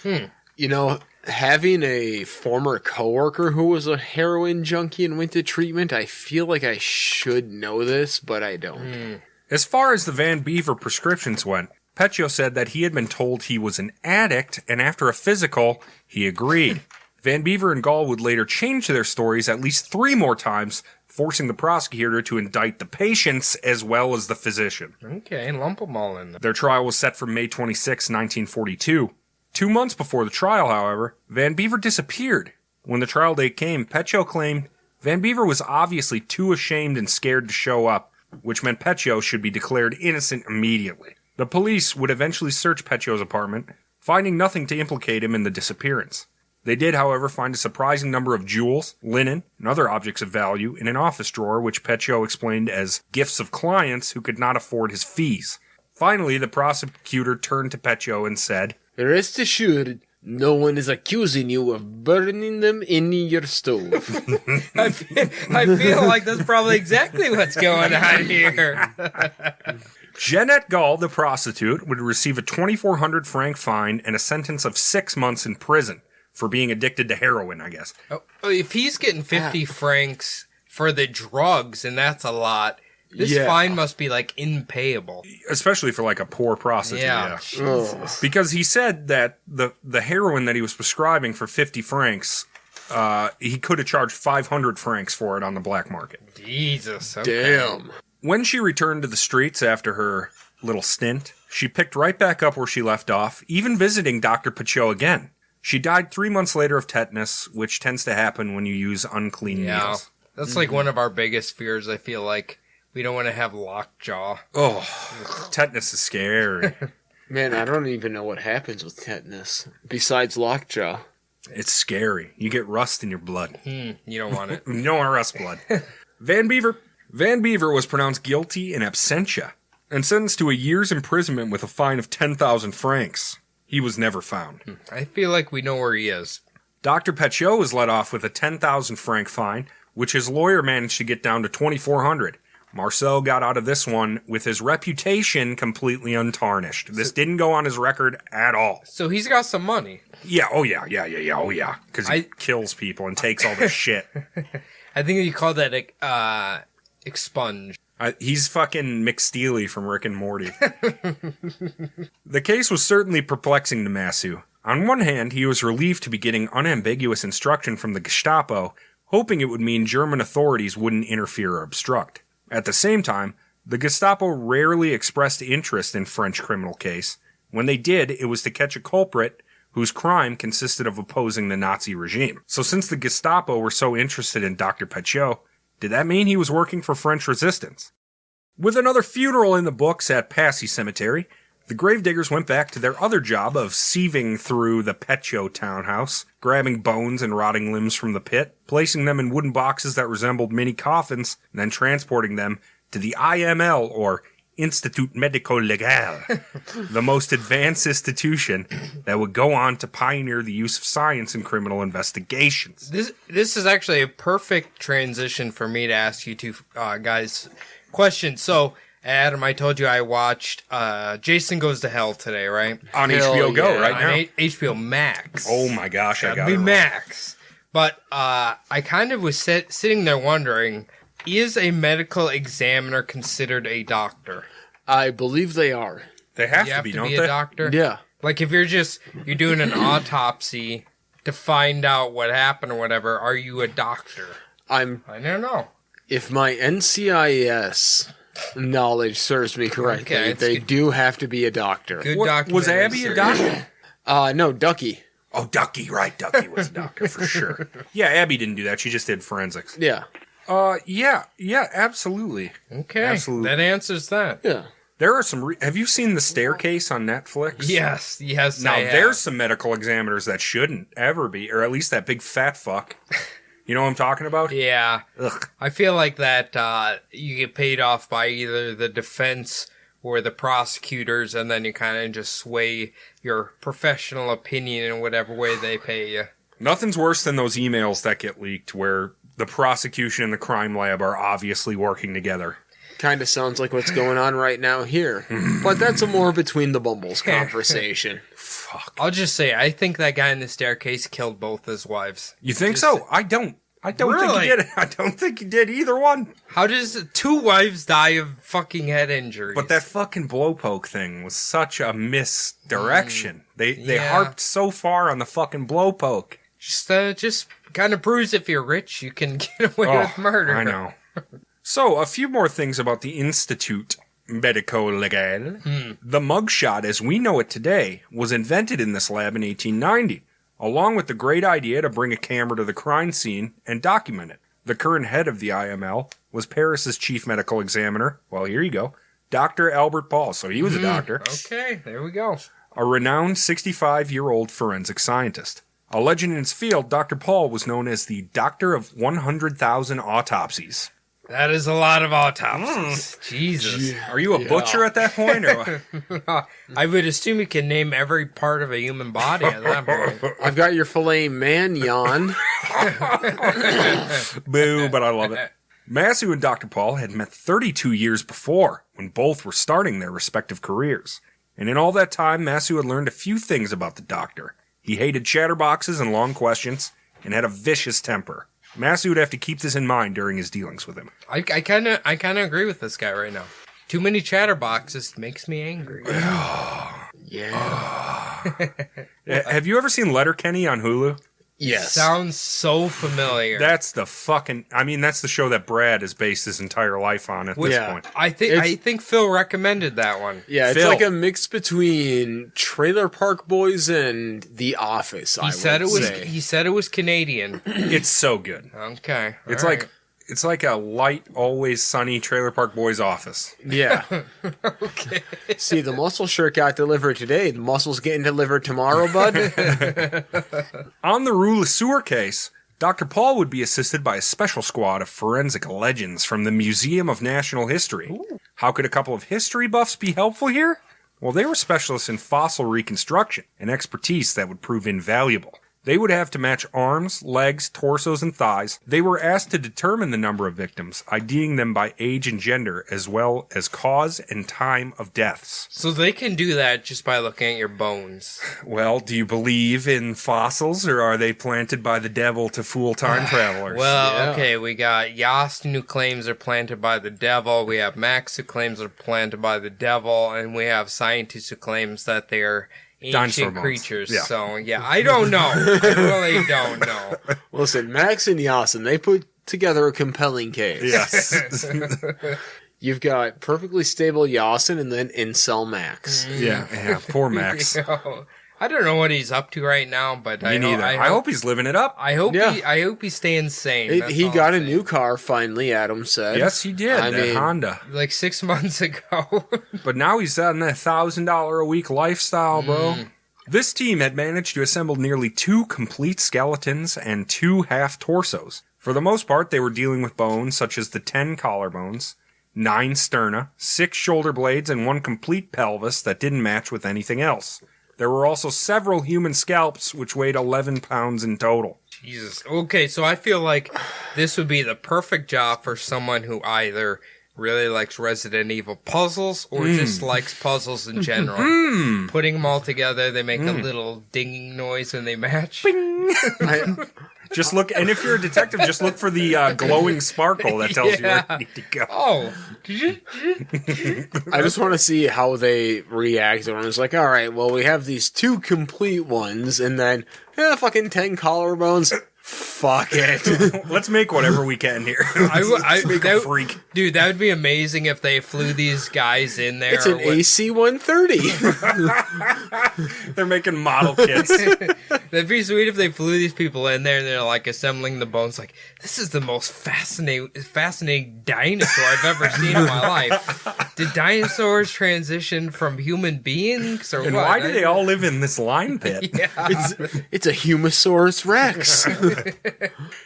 You know, having a former coworker who was a heroin junkie and went to treatment, I feel like I should know this, but I don't. As far as the Van Bever prescriptions went, Petiot said that he had been told he was an addict, and after a physical, he agreed. Van Bever and Gall would later change their stories at least 3 more times, forcing the prosecutor to indict the patients as well as the physician. okay, lump them all in there. Their trial was set for May 26, 1942. 2 months before the trial, however, Van Bever disappeared. When the trial date came, Petiot claimed Van Bever was obviously too ashamed and scared to show up, which meant Petiot should be declared innocent immediately. The police would eventually search Petiot's apartment, finding nothing to implicate him in the disappearance. They did, however, find a surprising number of jewels, linen, and other objects of value in an office drawer, which Petiot explained as gifts of clients who could not afford his fees. Finally, the prosecutor turned to Petiot and said, Rest assured, no one is accusing you of burning them in your stove. I feel like that's probably exactly what's going on here. Jeannette Gall, the prostitute, would receive a 2,400 franc fine and a sentence of 6 months in prison for being addicted to heroin, I guess. Oh, if he's getting 50 francs for the drugs, and that's a lot, this fine must be, like, impayable. Especially for, like, a poor prostitute. Yeah. Jesus. Because he said that the heroin that he was prescribing for 50 francs, he could have charged 500 francs for it on the black market. Jesus. Okay. Damn. When she returned to the streets after her little stint, she picked right back up where she left off, even visiting Dr. Petiot again. She died 3 months later of tetanus, which tends to happen when you use unclean needles. That's like one of our biggest fears, I feel like. We don't want to have lockjaw. Oh, tetanus is scary. Man, I don't even know what happens with tetanus, besides lockjaw. It's scary. You get rust in your blood. You don't want it. You don't want rust blood. Van Beaver was pronounced guilty in absentia and sentenced to a year's imprisonment with a fine of 10,000 francs. He was never found. I feel like we know where he is. Dr. Petiot was let off with a 10,000 franc fine, which his lawyer managed to get down to 2,400. Marcel got out of this one with his reputation completely untarnished. This didn't go on his record at all. So he's got some money. Yeah, oh yeah. Because he kills people and takes all this shit. I think you call that expunge. He's fucking McSteely from Rick and Morty. The case was certainly perplexing to Massu. On one hand, he was relieved to be getting unambiguous instruction from the Gestapo, hoping it would mean German authorities wouldn't interfere or obstruct. At the same time, the Gestapo rarely expressed interest in French criminal case. When they did, it was to catch a culprit whose crime consisted of opposing the Nazi regime. So since the Gestapo were so interested in Dr. Petiot, did that mean he was working for French resistance? With another funeral in the books at Passy Cemetery, the gravediggers went back to their other job of sieving through the Petiot townhouse, grabbing bones and rotting limbs from the pit, placing them in wooden boxes that resembled mini coffins, and then transporting them to the IML, or Institut Medico-Legal, the most advanced institution that would go on to pioneer the use of science in criminal investigations. This is actually a perfect transition for me to ask you two guys questions. So, Adam, I told you I watched Jason Goes to Hell today, right? On HBO Go right now. On HBO Max. Oh my gosh, I got it. Be Max. But I kind of was sitting there wondering, is a medical examiner considered a doctor? I believe they are. They have to be, don't they? A doctor? Yeah. Like if you're doing an autopsy to find out what happened or whatever, are you a doctor? I don't know. If my NCIS knowledge serves me correctly, they do have to be a doctor. Good doctor. Was Abby a doctor? No, Ducky. Oh, Ducky, right. Ducky was a doctor for sure. Yeah, Abby didn't do that. She just did forensics. Yeah. Yeah, absolutely. Okay. Absolutely. That answers that. Yeah. There are some... have you seen The Staircase on Netflix? Yes. Now, there's some medical examiners that shouldn't ever be, or at least that big fat fuck. You know what I'm talking about? Yeah. Ugh. I feel like that you get paid off by either the defense or the prosecutors, and then you kind of just sway your professional opinion in whatever way they pay you. Nothing's worse than those emails that get leaked where the prosecution and the crime lab are obviously working together. Kind of sounds like what's going on right now here. But that's a more between the bumbles conversation. Fuck. I'll just say, I think that guy in the staircase killed both his wives. You think so? I don't think he did. I don't think he did either one. How does 2 wives die of fucking head injuries? But that fucking blowpoke thing was such a misdirection. They harped so far on the fucking blowpoke. Just kind of proves if you're rich, you can get away with murder. I know. So, a few more things about the Institut Medico-Legal. The mugshot, as we know it today, was invented in this lab in 1890, along with the great idea to bring a camera to the crime scene and document it. The current head of the IML was Paris's chief medical examiner, well, here you go, Dr. Albert Paul, so he was a doctor. Okay, there we go. A renowned 65-year-old forensic scientist. A legend in his field, Dr. Paul was known as the doctor of 100,000 autopsies. That is a lot of autopsies. Jesus. Are you a butcher at that point? Or I would assume you can name every part of a human body at that point. I've got your filet mignon. Boo, but I love it. Massu and Dr. Paul had met 32 years before, when both were starting their respective careers. And in all that time, Massu had learned a few things about the doctor. He hated chatterboxes and long questions, and had a vicious temper. Massu would have to keep this in mind during his dealings with him. I kind of agree with this guy right now. Too many chatterboxes makes me angry. Yeah. Have you ever seen Letterkenny on Hulu? Yes. Sounds so familiar. That's the show that Brad has based his entire life on at this point. I think Phil recommended that one. Yeah, it's Phil. like a mix between Trailer Park Boys and The Office. He said it was Canadian. It's so good. Okay. It's like a light, always sunny Trailer Park Boys office. Yeah. Okay. See, the muscle shirt got delivered today. The muscle's getting delivered tomorrow, bud. On the Rue Lesueur case, Dr. Paul would be assisted by a special squad of forensic legends from the Museum of National History. Ooh. How could a couple of history buffs be helpful here? Well, they were specialists in fossil reconstruction, an expertise that would prove invaluable. They would have to match arms, legs, torsos, and thighs. They were asked to determine the number of victims, IDing them by age and gender, as well as cause and time of deaths. So they can do that just by looking at your bones. Well, do you believe in fossils, or are they planted by the devil to fool time travelers? Well, okay, we got Yastin, who claims they're planted by the devil. We have Max, who claims they're planted by the devil. And we have scientists who claims that they're ancient creatures. Yeah. So, yeah, I don't know. I really don't know. Listen, Max and Yasin, they put together a compelling case. Yes. You've got perfectly stable Yasin and then incel Max. Yeah, poor Max. I don't know what he's up to right now, but Me neither. I hope he's living it up. I hope he's staying sane. He got a new car finally, Adam said. Yes, he did. I mean, Honda. Like 6 months ago. But now he's on that $1,000 a week lifestyle, bro. This team had managed to assemble nearly 2 complete skeletons and 2 half torsos. For the most part, they were dealing with bones such as the 10 collarbones, 9 sterna, 6 shoulder blades, and 1 complete pelvis that didn't match with anything else. There were also several human scalps, which weighed 11 pounds in total. Jesus. Okay, so I feel like this would be the perfect job for someone who either really likes Resident Evil puzzles or just likes puzzles in general. Putting them all together, they make a little dinging noise when they match. Bing! Just look, and if you're a detective, just look for the glowing sparkle that tells you where you need to go. Oh. I just want to see how they react when it's like, all right, well, we have these 2 complete ones, and then, fucking 10 collarbones. Fuck it. Let's make whatever we can here. Let's make a freak. Dude, that would be amazing if they flew these guys in there. It's an AC-130. They're making model kits. That'd be sweet if they flew these people in there and they're like assembling the bones. Like, this is the most fascinating dinosaur I've ever seen in my life. Did dinosaurs transition from human beings? Or and what? why do they all live in this lime pit? Yeah. It's a Humosaurus Rex.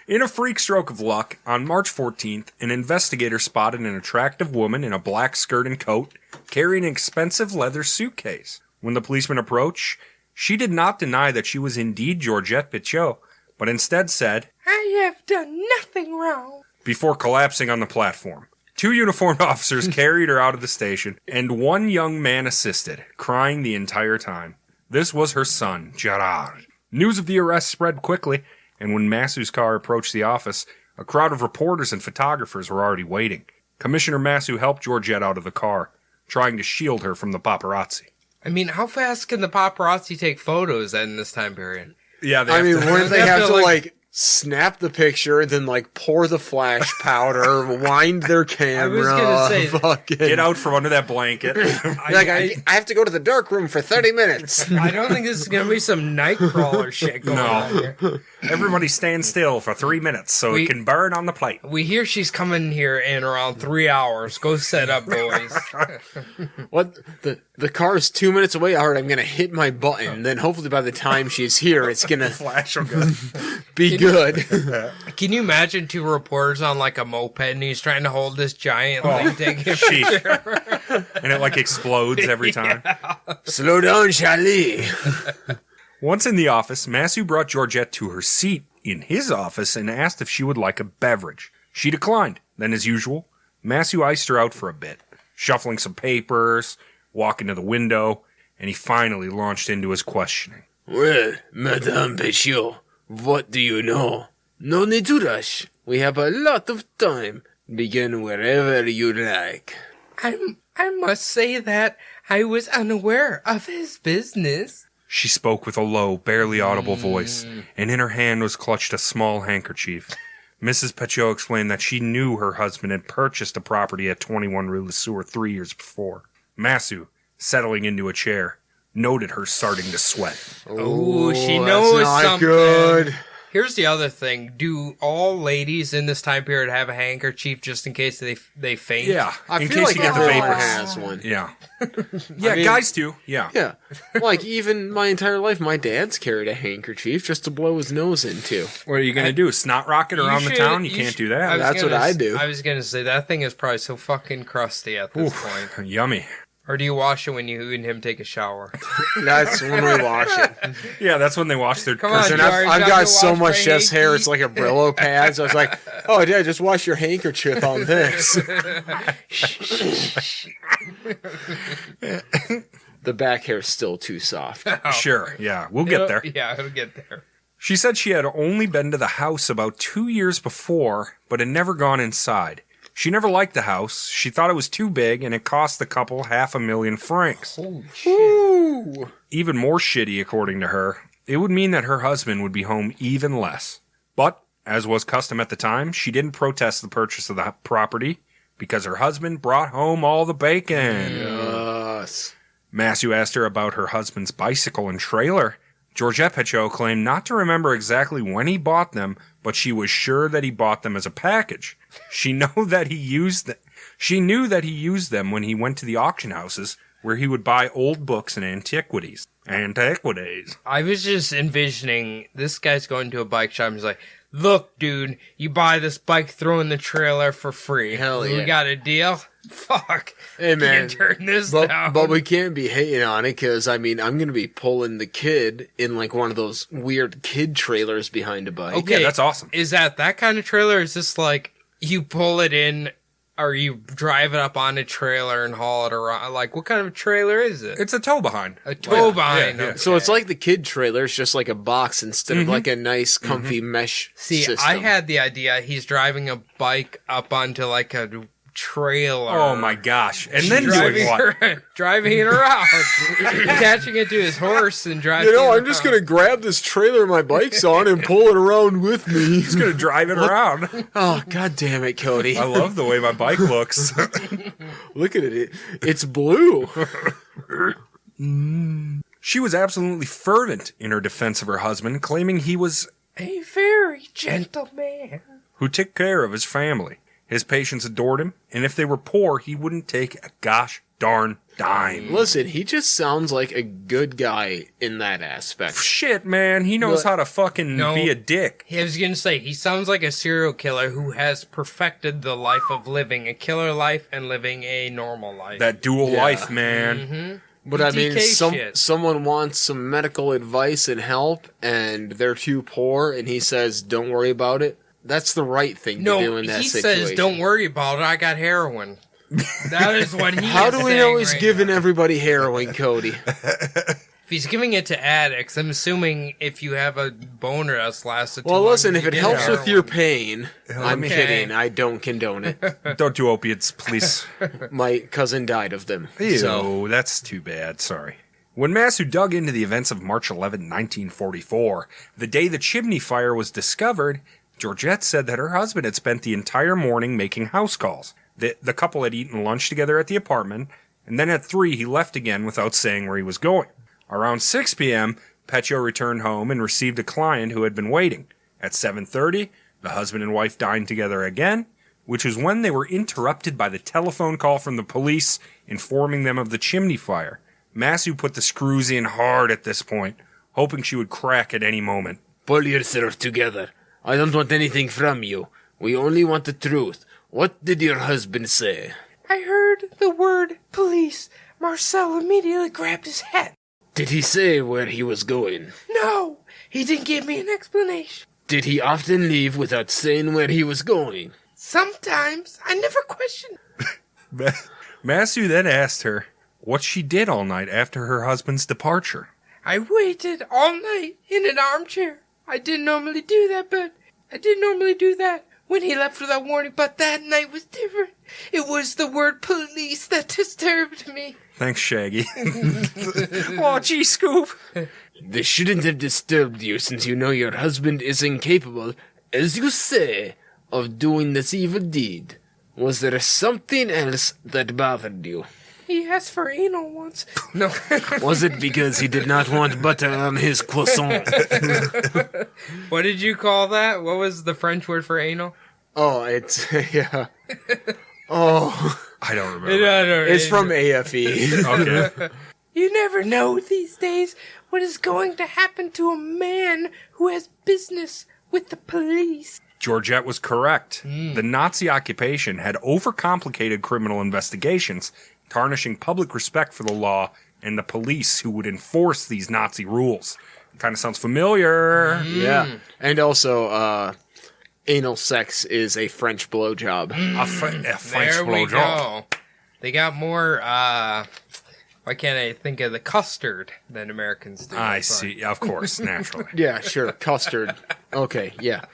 In a freak stroke of luck, on March 14th, an investigator spotted an attractive woman in a black skirt and coat carrying an expensive leather suitcase. When the policeman approached, she did not deny that she was indeed Georgette Petiot, but instead said, I have done nothing wrong, before collapsing on the platform. 2 uniformed officers carried her out of the station, and 1 young man assisted, crying the entire time. This was her son, Gerard. News of the arrest spread quickly, and when Massou's car approached the office, a crowd of reporters and photographers were already waiting. Commissioner Massou helped Georgette out of the car, trying to shield her from the paparazzi. I mean, how fast can the paparazzi take photos in this time period? Yeah, wouldn't they have to like snap the picture, then like pour the flash powder, wind their camera? I was gonna say, get out from under that blanket. I have to go to the dark room for 30 minutes. I don't think this is gonna be some Nightcrawler shit going on here. Everybody stand still for 3 minutes so it can burn on the plate. We hear she's coming here in around 3 hours. Go set up, boys. What? The car is 2 minutes away. All right, I'm gonna hit my button. Then hopefully by the time she's here, it's gonna flash will go. Be good. Can you imagine 2 reporters on like a moped and he's trying to hold this giant thing taking a picture? And it like explodes every time. Yeah. Slow down, Charlie. Once in the office, Massou brought Georgette to her seat in his office and asked if she would like a beverage. She declined. Then, as usual, Massou iced her out for a bit, shuffling some papers, walking to the window, and he finally launched into his questioning. Well, Madame Petiot, what do you know? No need to rush. We have a lot of time. Begin wherever you like. I must say that I was unaware of his business. She spoke with a low, barely audible voice, and in her hand was clutched a small handkerchief. Mrs. Petiot explained that she knew her husband had purchased a property at 21 Rue Le Sueur 3 years before. Massu, settling into a chair, noted her starting to sweat. Oh, she knows not something. Good. Here's the other thing. Do all ladies in this time period have a handkerchief just in case they faint? Yeah, I in feel case like you get the everyone vapors. has one. Yeah. Yeah, I mean- guys do. Yeah. Yeah. Like, even my entire life, my dad's carried a handkerchief just to blow his nose into. What are you going to do? Snot rocket You around the should- town? You you can't should- do that. That's what I do. I was going to say, that thing is probably so fucking crusty at this point. Yummy. Or do you wash it when you and him take a shower? That's when we wash it. Yeah, that's when they wash their... Come on, And George, I've I'm got gonna so wash much my chest hair, hanky. it's like a Brillo pad. So I was like, oh, Dad, just wash your handkerchief on this. The back hair's still too soft. Sure, yeah. We'll get there. Yeah, it'll get there. She said she had only been to the house about 2 years before, but had never gone inside. She never liked the house. She thought it was too big, and it cost the couple 500,000 francs. Holy shit. Ooh. Even more shitty, according to her. It would mean that her husband would be home even less. But, as was custom at the time, she didn't protest the purchase of the property because her husband brought home all the bacon. Yes. Massu asked her about her husband's bicycle and trailer. Georgette Petiot claimed not to remember exactly when he bought them, but she was sure that he bought them as a package. She knew that he used them when he went to the auction houses where he would buy old books and antiquities. I was just envisioning this guy's going to a bike shop and he's like, look, dude, you buy this bike, throw in the trailer for free. Hell yeah. We got a deal? Fuck. Hey, man. Can't turn this But, down. but we can't be hating on it because, I mean, I'm going to be pulling the kid in like one of those weird kid trailers behind a bike. Okay. Yeah, that's awesome. Is that kind of trailer? Or is this like you pull it in or you drive it up on a trailer and haul it around? Like, what kind of trailer is it? It's a tow behind. A tow behind. yeah. Okay. So it's like the kid trailer. It's just like a box instead of like a nice, comfy mesh See, system. I had the idea he's driving a bike up onto like a trailer. Oh my gosh. And then doing what? Driving it around. Attaching it to his horse and driving You know, it I'm just around. going to grab this trailer my bike's on and pull it around with me. He's going to drive it around. Oh, God damn it, Cody. I love the way my bike looks. Look at it. It's blue. She was absolutely fervent in her defense of her husband, claiming he was a very gentle man who took care of his family. His patients adored him, and if they were poor, he wouldn't take a gosh darn dime. Listen, he just sounds like a good guy in that aspect. Shit, man, he knows how to fucking No. be a dick. I was gonna say, he sounds like a serial killer who has perfected the life of living a killer life and living a normal life. That dual Yeah. life, man. But I mean, BTK shit. someone wants some medical advice and help, and they're too poor, and he says, don't worry about it. That's the right thing to do No, in that he situation. says, don't worry about it, I got heroin. That is what he How is do we know saying he's right giving now. everybody heroin, Cody? If he's giving it to addicts, I'm assuming if you have a boner that's lasted too Well, long, listen, you if it get helps with heroin. your pain, I'm Okay. kidding. I don't condone it. Don't do opiates, please. My cousin died of them. Ew, So, that's too bad. Sorry. When Massu dug into the events of March 11, 1944, the day the chimney fire was discovered, Georgette said that her husband had spent the entire morning making house calls. The couple had eaten lunch together at the apartment, and then at 3 he left again without saying where he was going. Around 6 p.m., Petiot returned home and received a client who had been waiting. At 7:30, the husband and wife dined together again, which was when they were interrupted by the telephone call from the police informing them of the chimney fire. Massu put the screws in hard at this point, hoping she would crack at any moment. pull yourself together. I don't want anything from you. We only want the truth. What did your husband say? I heard the word police. Marcel immediately grabbed his hat. Did he say where he was going? No, he didn't give me an explanation. Did he often leave without saying where he was going? Sometimes I never question. Massu then asked her what she did all night after her husband's departure. I waited all night in an armchair. I didn't normally do that when he left without warning, but that night was different. It was the word police that disturbed me. Thanks, Shaggy. Oh, gee, Scoop. They shouldn't have disturbed you since you know your husband is incapable, as you say, of doing this evil deed. Was there something else that bothered you? He asked for anal once. No. Was it because he did not want butter on his croissant? What did you call that? What was the French word for anal? Oh, it's, yeah. Oh. I don't remember. It's from AFE. Okay. You never know these days what is going to happen to a man who has business with the police. Georgette was correct. The Nazi occupation had overcomplicated criminal investigations, tarnishing public respect for the law and the police who would enforce these Nazi rules. Kind of sounds familiar. Yeah. And also, anal sex is a French blowjob. A French There we blowjob. go. They got more, why can't I think of the custard than Americans do? I see. Of course, naturally. Yeah, sure. Custard. Okay, yeah.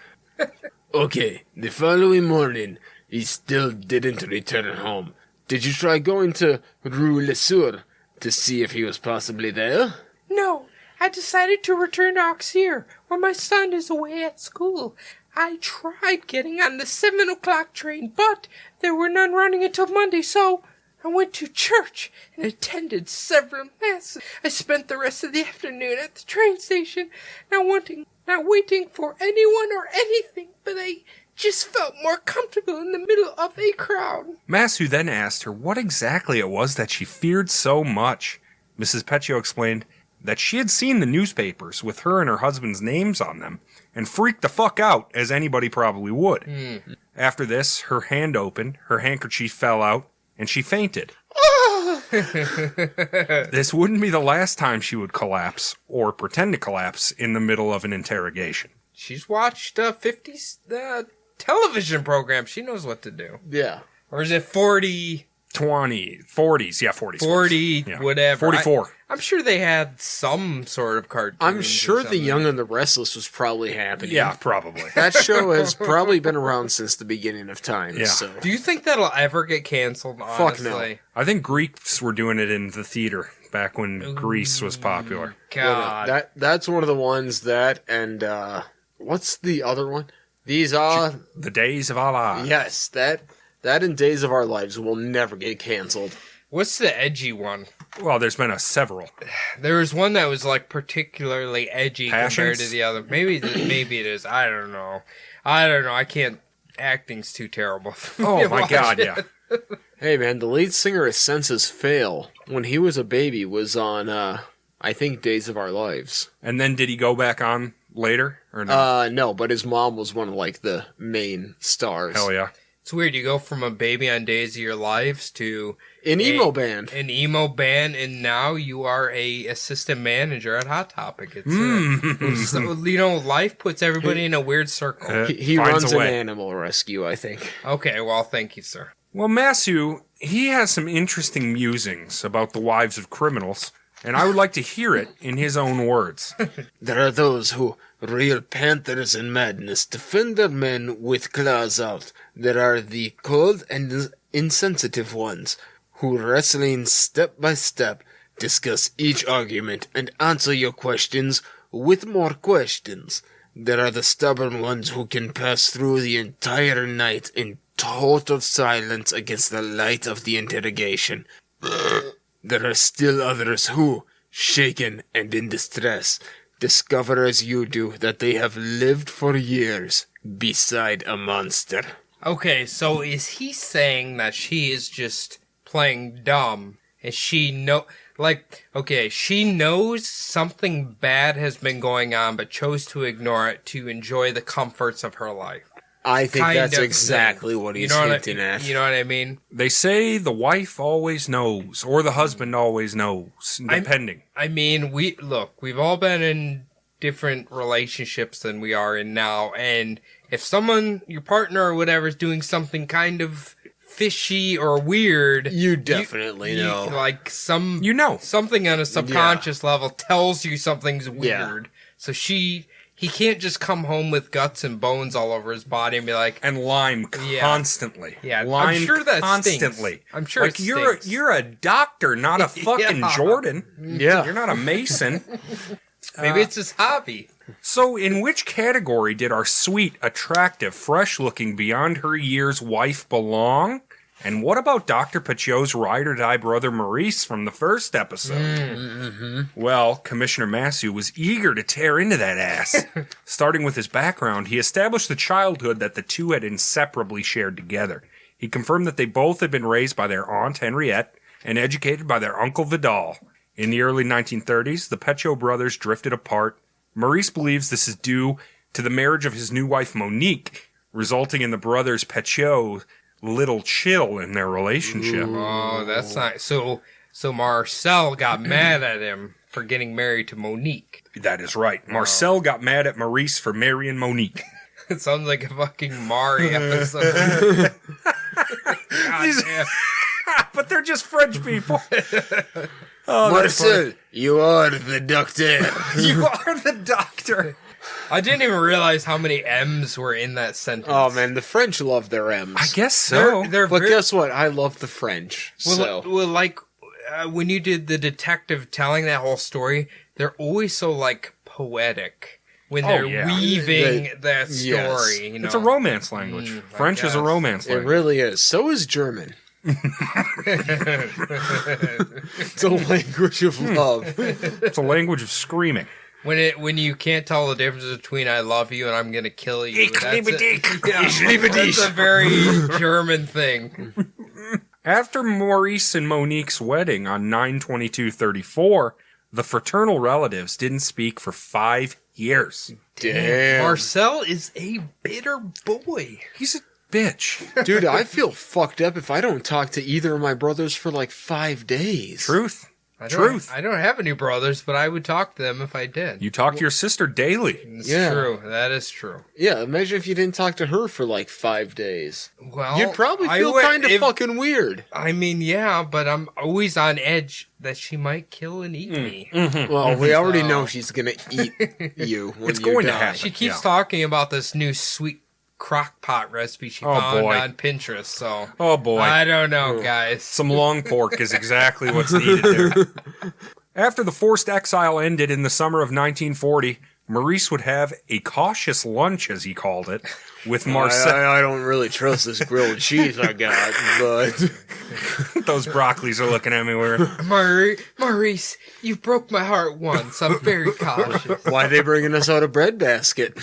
Okay, the following morning, he still didn't return home. Did you try going to Rue Le Sur to see if he was possibly there? No, I decided to return to Auxerre, where my son is away at school. I tried getting on the 7 o'clock train, but there were none running until Monday, so I went to church and attended several masses. I spent the rest of the afternoon at the train station, not waiting for anyone or anything, but I just felt more comfortable in the middle of a crowd. Massu then asked her what exactly it was that she feared so much. Mrs. Petiot explained that she had seen the newspapers with her and her husband's names on them and freaked the fuck out, as anybody probably would. After this, her hand opened, her handkerchief fell out, and she fainted. This wouldn't be the last time she would collapse, or pretend to collapse, in the middle of an interrogation. She's watched 50s television programs. She knows what to do. Yeah. Or is it 40... 40s, yeah, 40s. 40, yeah. whatever. 44. I'm sure they had some sort of cartoon. I'm sure The Young and the Restless was probably happening. Yeah, probably. That show has probably been around since the beginning of time. Yeah. So. Do you think that'll ever get canceled, honestly? Fuck no. I think Greeks were doing it in the theater back when Greece was popular. God. That's one of the ones that, and what's the other one? These are... The Days of Allah. Yes, that and Days of Our Lives will never get canceled. What's the edgy one? Well, there's been several. There was one that was like particularly edgy Passions? compared to the other. Maybe it is. I don't know. I can't. Acting's too terrible. Oh my God, yeah. Hey man, the lead singer of Senses Fail, when he was a baby, was on, I think, Days of Our Lives. And then did he go back on later? Or no? No, but his mom was one of, like, the main stars. Hell yeah. It's weird. You go from a baby on Days of Your Lives to An emo band. An emo band, and now you are a assistant manager at Hot Topic. It's life puts everybody in a weird circle. He Finds runs a an way. animal rescue, I think. Okay, well, thank you, sir. Well, Massu, he has some interesting musings about the wives of criminals, and I would like to hear it in his own words. There are those who, real panthers in madness, defend their men with claws out. There are the cold and insensitive ones, who, wrestling step by step, discuss each argument and answer your questions with more questions. There are the stubborn ones who can pass through the entire night in total silence against the light of the interrogation. There are still others who, shaken and in distress, discover as you do that they have lived for years beside a monster. Okay, so is he saying that she is just playing dumb, and she knows something bad has been going on, but chose to ignore it to enjoy the comforts of her life? I think Kind that's of exactly thing. what he's You know hinting at. You know what I mean? They say the wife always knows, or the husband always knows, depending. I mean, we've all been in different relationships than we are in now, and if someone, your partner or whatever, is doing something kind of fishy or weird, You definitely know. Like something on a subconscious level tells you something's weird. So he can't just come home with guts and bones all over his body and be like, And lime constantly. Yeah, lime I'm sure that constantly. stinks. I'm sure like it you're stinks. you're a doctor, not a fucking Yeah. Jordan. Yeah. You're not a Mason. Maybe it's his hobby. So, in which category did our sweet, attractive, fresh-looking, beyond her years wife belong? And what about Dr. Petiot's ride-or-die brother Maurice from the first episode? Well, Commissioner Massue was eager to tear into that ass. Starting with his background, he established the childhood that the two had inseparably shared together. He confirmed that they both had been raised by their aunt Henriette and educated by their uncle Vidal. In the early 1930s, the Petiot brothers drifted apart. Maurice believes this is due to the marriage of his new wife Monique, resulting in the brothers Petiot little chill in their relationship. Oh, that's not so Marcel got mad at him for getting married to Monique. That is right. Marcel got mad at Maurice for marrying Monique. It sounds like a fucking Mari episode. God damn. But they're just French people. Marcel, you are the doctor. You are the doctor. I didn't even realize how many M's were in that sentence. Oh man, the French love their M's. I guess so. But guess what? I love the French. Well, like when you did the detective telling that whole story, they're always so like poetic when they're weaving that story. Yes. You know? It's a romance language. French is a romance language. It really is. So is German. It's a language of love. It's a language of screaming. When you can't tell the difference between "I love you" and "I'm gonna kill you," that's a very German thing. After Maurice and Monique's wedding on 9/22/34, the fraternal relatives didn't speak for 5 years. Damn. Marcel is a bitter boy. He's a bitch. Dude, I feel fucked up if I don't talk to either of my brothers for like 5 days. Truth. I don't have any brothers, but I would talk to them if I did. You talk to your sister daily. It's true. That is true. Yeah, imagine if you didn't talk to her for like 5 days. Well, You'd probably feel kind of fucking weird. I mean, yeah, but I'm always on edge that she might kill and eat me. Mm-hmm. Well, we already know she's gonna eat you when It's going to die. happen. She keeps talking about this new sweet crock pot recipe she found on Pinterest, so... Oh, boy. I don't know, guys. Some long pork is exactly what's needed there. After the forced exile ended in the summer of 1940, Maurice would have a cautious lunch, as he called it, with Marcel. I don't really trust this grilled cheese I got, but... Those broccolis are looking at me weird. Maurice, you broke my heart once. I'm very cautious. Why are they bringing us out a bread basket?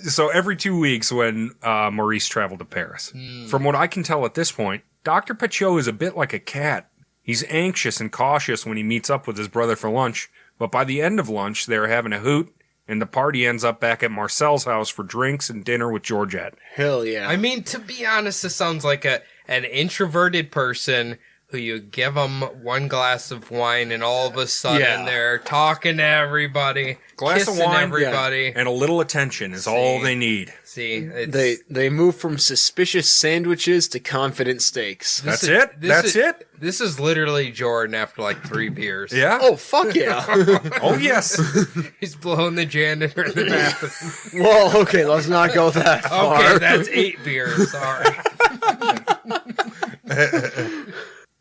So every 2 weeks when Maurice traveled to Paris. From what I can tell at this point, Dr. Petiot is a bit like a cat. He's anxious and cautious when he meets up with his brother for lunch, but by the end of lunch, they're having a hoot, and the party ends up back at Marcel's house for drinks and dinner with Georgette. Hell yeah. I mean, to be honest, this sounds like an introverted person who you give them one glass of wine and all of a sudden they're talking to everybody, Glass of kissing wine, everybody. and a little attention is all they need. See, it's, They move from suspicious sandwiches to confident steaks. That's it? This is literally Jordan after like 3 beers. Yeah? Oh, fuck yeah. Oh, yes. He's blowing the janitor in the bathroom. Well, okay, let's not go that far. Okay, that's 8 beers. Sorry.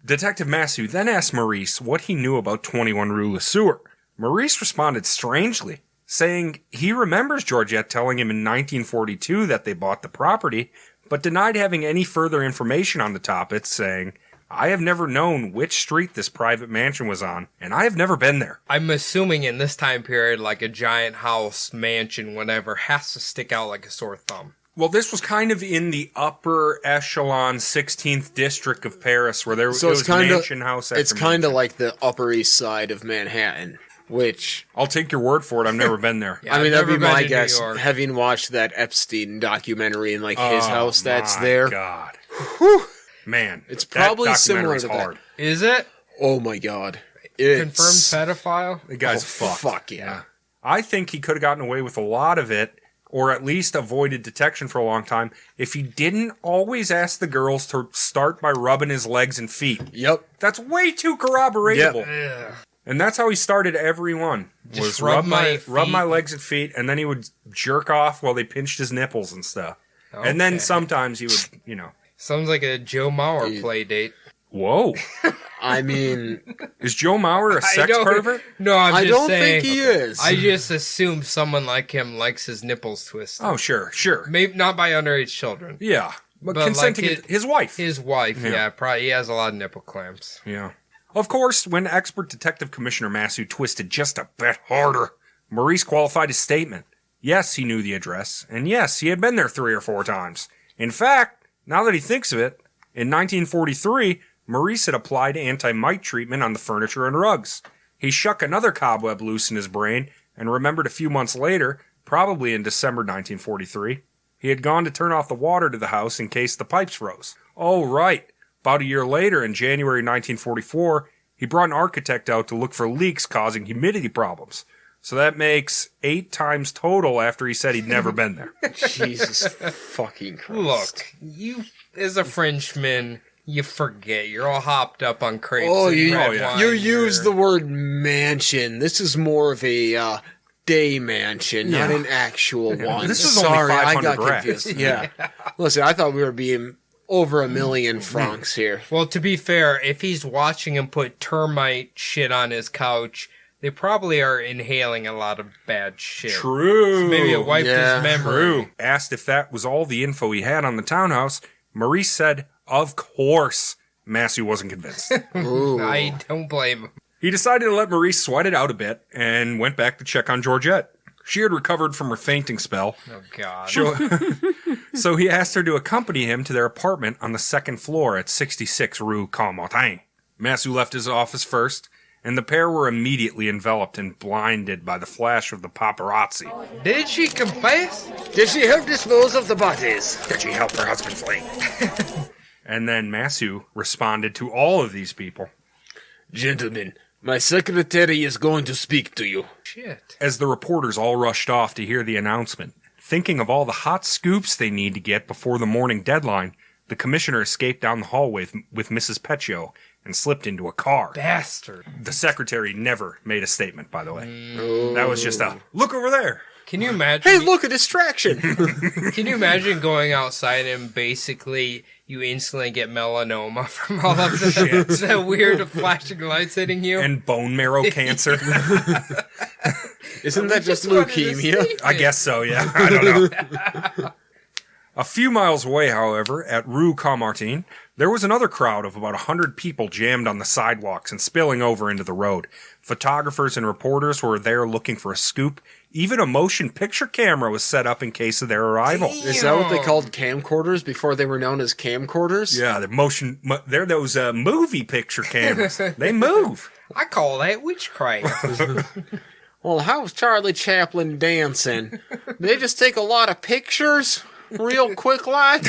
Detective Massue then asked Maurice what he knew about 21 Rue Le Sueur. Maurice responded strangely, saying he remembers Georgette telling him in 1942 that they bought the property, but denied having any further information on the topic, saying, "I have never known which street this private mansion was on, and I have never been there." I'm assuming in this time period, like a giant house, mansion, whatever, has to stick out like a sore thumb. Well, this was kind of in the upper echelon 16th district of Paris, where there was mansion house after It's kind of like the Upper East Side of Manhattan, which... I'll take your word for it, I've never been there. Yeah, I mean, I've that'd be never been my to guess, New York. having watched that Epstein documentary and, like, his house that's my there. God. Whew. Man, It's probably that similar to documentary's hard. Is it? Oh, my God. Confirmed pedophile? The guy's fucked. Fuck yeah. I think he could have gotten away with a lot of it, or at least avoided detection for a long time, if he didn't always ask the girls to start by rubbing his legs and feet. Yep. That's way too corroboratable. Ugh. And that's how he started every one. Just Was rub my rub feet. my legs and feet, and then he would jerk off while they pinched his nipples and stuff. And then Okay. sometimes he would, Sounds like a Joe Mauer play date. Whoa. I mean, Is Joe Mauer a sex pervert? No, I don't think he is. I just assume someone like him likes his nipples twisted. Oh, sure. Maybe not by underage children. Yeah. But But consenting like his wife. His wife, yeah, probably he has a lot of nipple clamps. Yeah. Of course, when expert Detective Commissioner Massue twisted just a bit harder, Maurice qualified his statement. Yes, he knew the address, and yes, he had been there 3 or 4 times. In fact, now that he thinks of it, in 1943, Maurice had applied anti-mite treatment on the furniture and rugs. He shook another cobweb loose in his brain and remembered a few months later, probably in December 1943, he had gone to turn off the water to the house in case the pipes froze. Oh, right. About a year later, in January 1944, he brought an architect out to look for leaks causing humidity problems. So that makes 8 times total after he said he'd never been there. Jesus fucking Christ. Look, you, as a Frenchman, you forget. You're all hopped up on crepes. Oh, and you, red you wine. use the word mansion. This is more of a day mansion, not an actual one. This is only 500 I got racks. confused. Yeah. Listen, I thought we were being over $1 million francs here. Well, to be fair, if he's watching him put termite shit on his couch, they probably are inhaling a lot of bad shit. True. Maybe it wiped Yeah, his memory. True. Asked if that was all the info he had on the townhouse, Maurice said, of course. Massue wasn't convinced. Ooh. I don't blame him. He decided to let Maurice sweat it out a bit and went back to check on Georgette. She had recovered from her fainting spell. Oh, God. So he asked her to accompany him to their apartment on the 2nd floor at 66 Rue Caumartin. Massue left his office first, and the pair were immediately enveloped and blinded by the flash of the paparazzi. Did she confess? Did she help dispose of the bodies? Did she help her husband flee? And then Massue responded to all of these people. Gentlemen, my secretary is going to speak to you. Shit. As the reporters all rushed off to hear the announcement, thinking of all the hot scoops they need to get before the morning deadline, the commissioner escaped down the hallway with Mrs. Petiot and slipped into a car. Bastard. The secretary never made a statement, by the way. That was just a, look over there. Can you imagine? Hey, look, a distraction! Can you imagine going outside and basically you instantly get melanoma from all of the weird flashing lights hitting you? And bone marrow cancer. Isn't that just leukemia? I guess so, yeah. I don't know. A few miles away, however, at Rue Caumartin, there was another crowd of about 100 people jammed on the sidewalks and spilling over into the road. Photographers and reporters were there looking for a scoop. Even a motion picture camera was set up in case of their arrival. Is that what they called camcorders before they were known as camcorders? Yeah, they're those movie picture cameras. They move. I call that witchcraft. Well, how's Charlie Chaplin dancing? They just take a lot of pictures? Real quick like?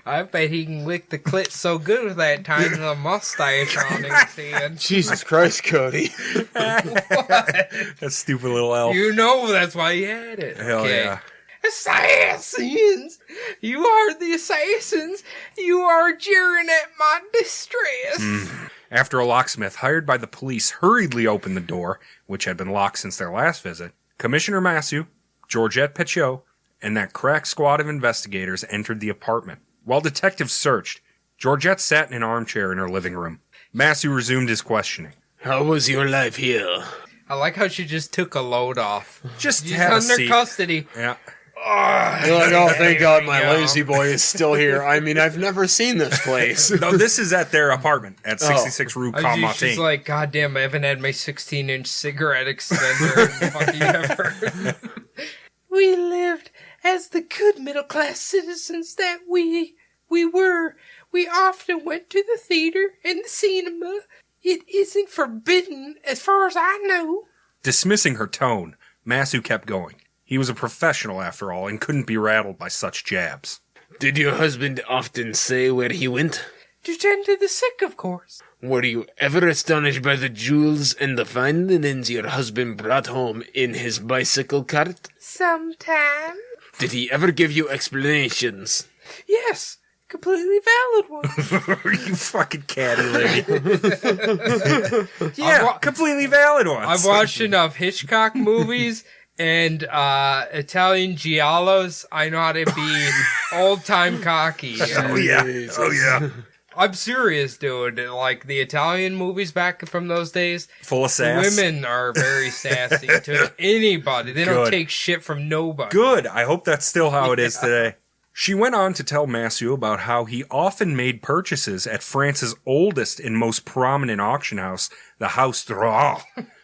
I bet he can lick the clit so good with that tiny little mustache on his head. Jesus Christ, Cody. That stupid little elf. You know that's why he had it. Hell yeah. Assassins! You are the assassins! You are jeering at my distress! After a locksmith hired by the police hurriedly opened the door, which had been locked since their last visit, Commissioner Massue, Georgette Petiot, and that crack squad of investigators entered the apartment. While detectives searched, Georgette sat in an armchair in her living room. Massue resumed his questioning. How was your life here? I like how she just took a load off. Just She's have a under seat. custody. Yeah. You're like, oh, thank God my go. lazy boy is still here. I mean, I've never seen this place. No, this is at their apartment at 66 Rue Caumartin. She's like, God damn, I haven't had my 16-inch cigarette extender in fucking ever. We lived as the good middle-class citizens that we were. We often went to the theater and the cinema. It isn't forbidden, as far as I know. Dismissing her tone, Massue kept going. He was a professional, after all, and couldn't be rattled by such jabs. Did your husband often say where he went? To tend to the sick, of course. Were you ever astonished by the jewels and the fine linens your husband brought home in his bicycle cart? Sometimes. Did he ever give you explanations? Yes, completely valid ones. You fucking catty lady. Yeah, completely valid ones. I've watched enough Hitchcock movies and Italian giallos. I know how to be old-time cocky. Oh, yeah. Oh, yeah. I'm serious, dude. Like the Italian movies back from those days, Full of sass. women are very sassy to anybody. They don't take shit from nobody. Good. I hope that's still how it is today. She went on to tell Massieu about how he often made purchases at France's oldest and most prominent auction house, the House Droit,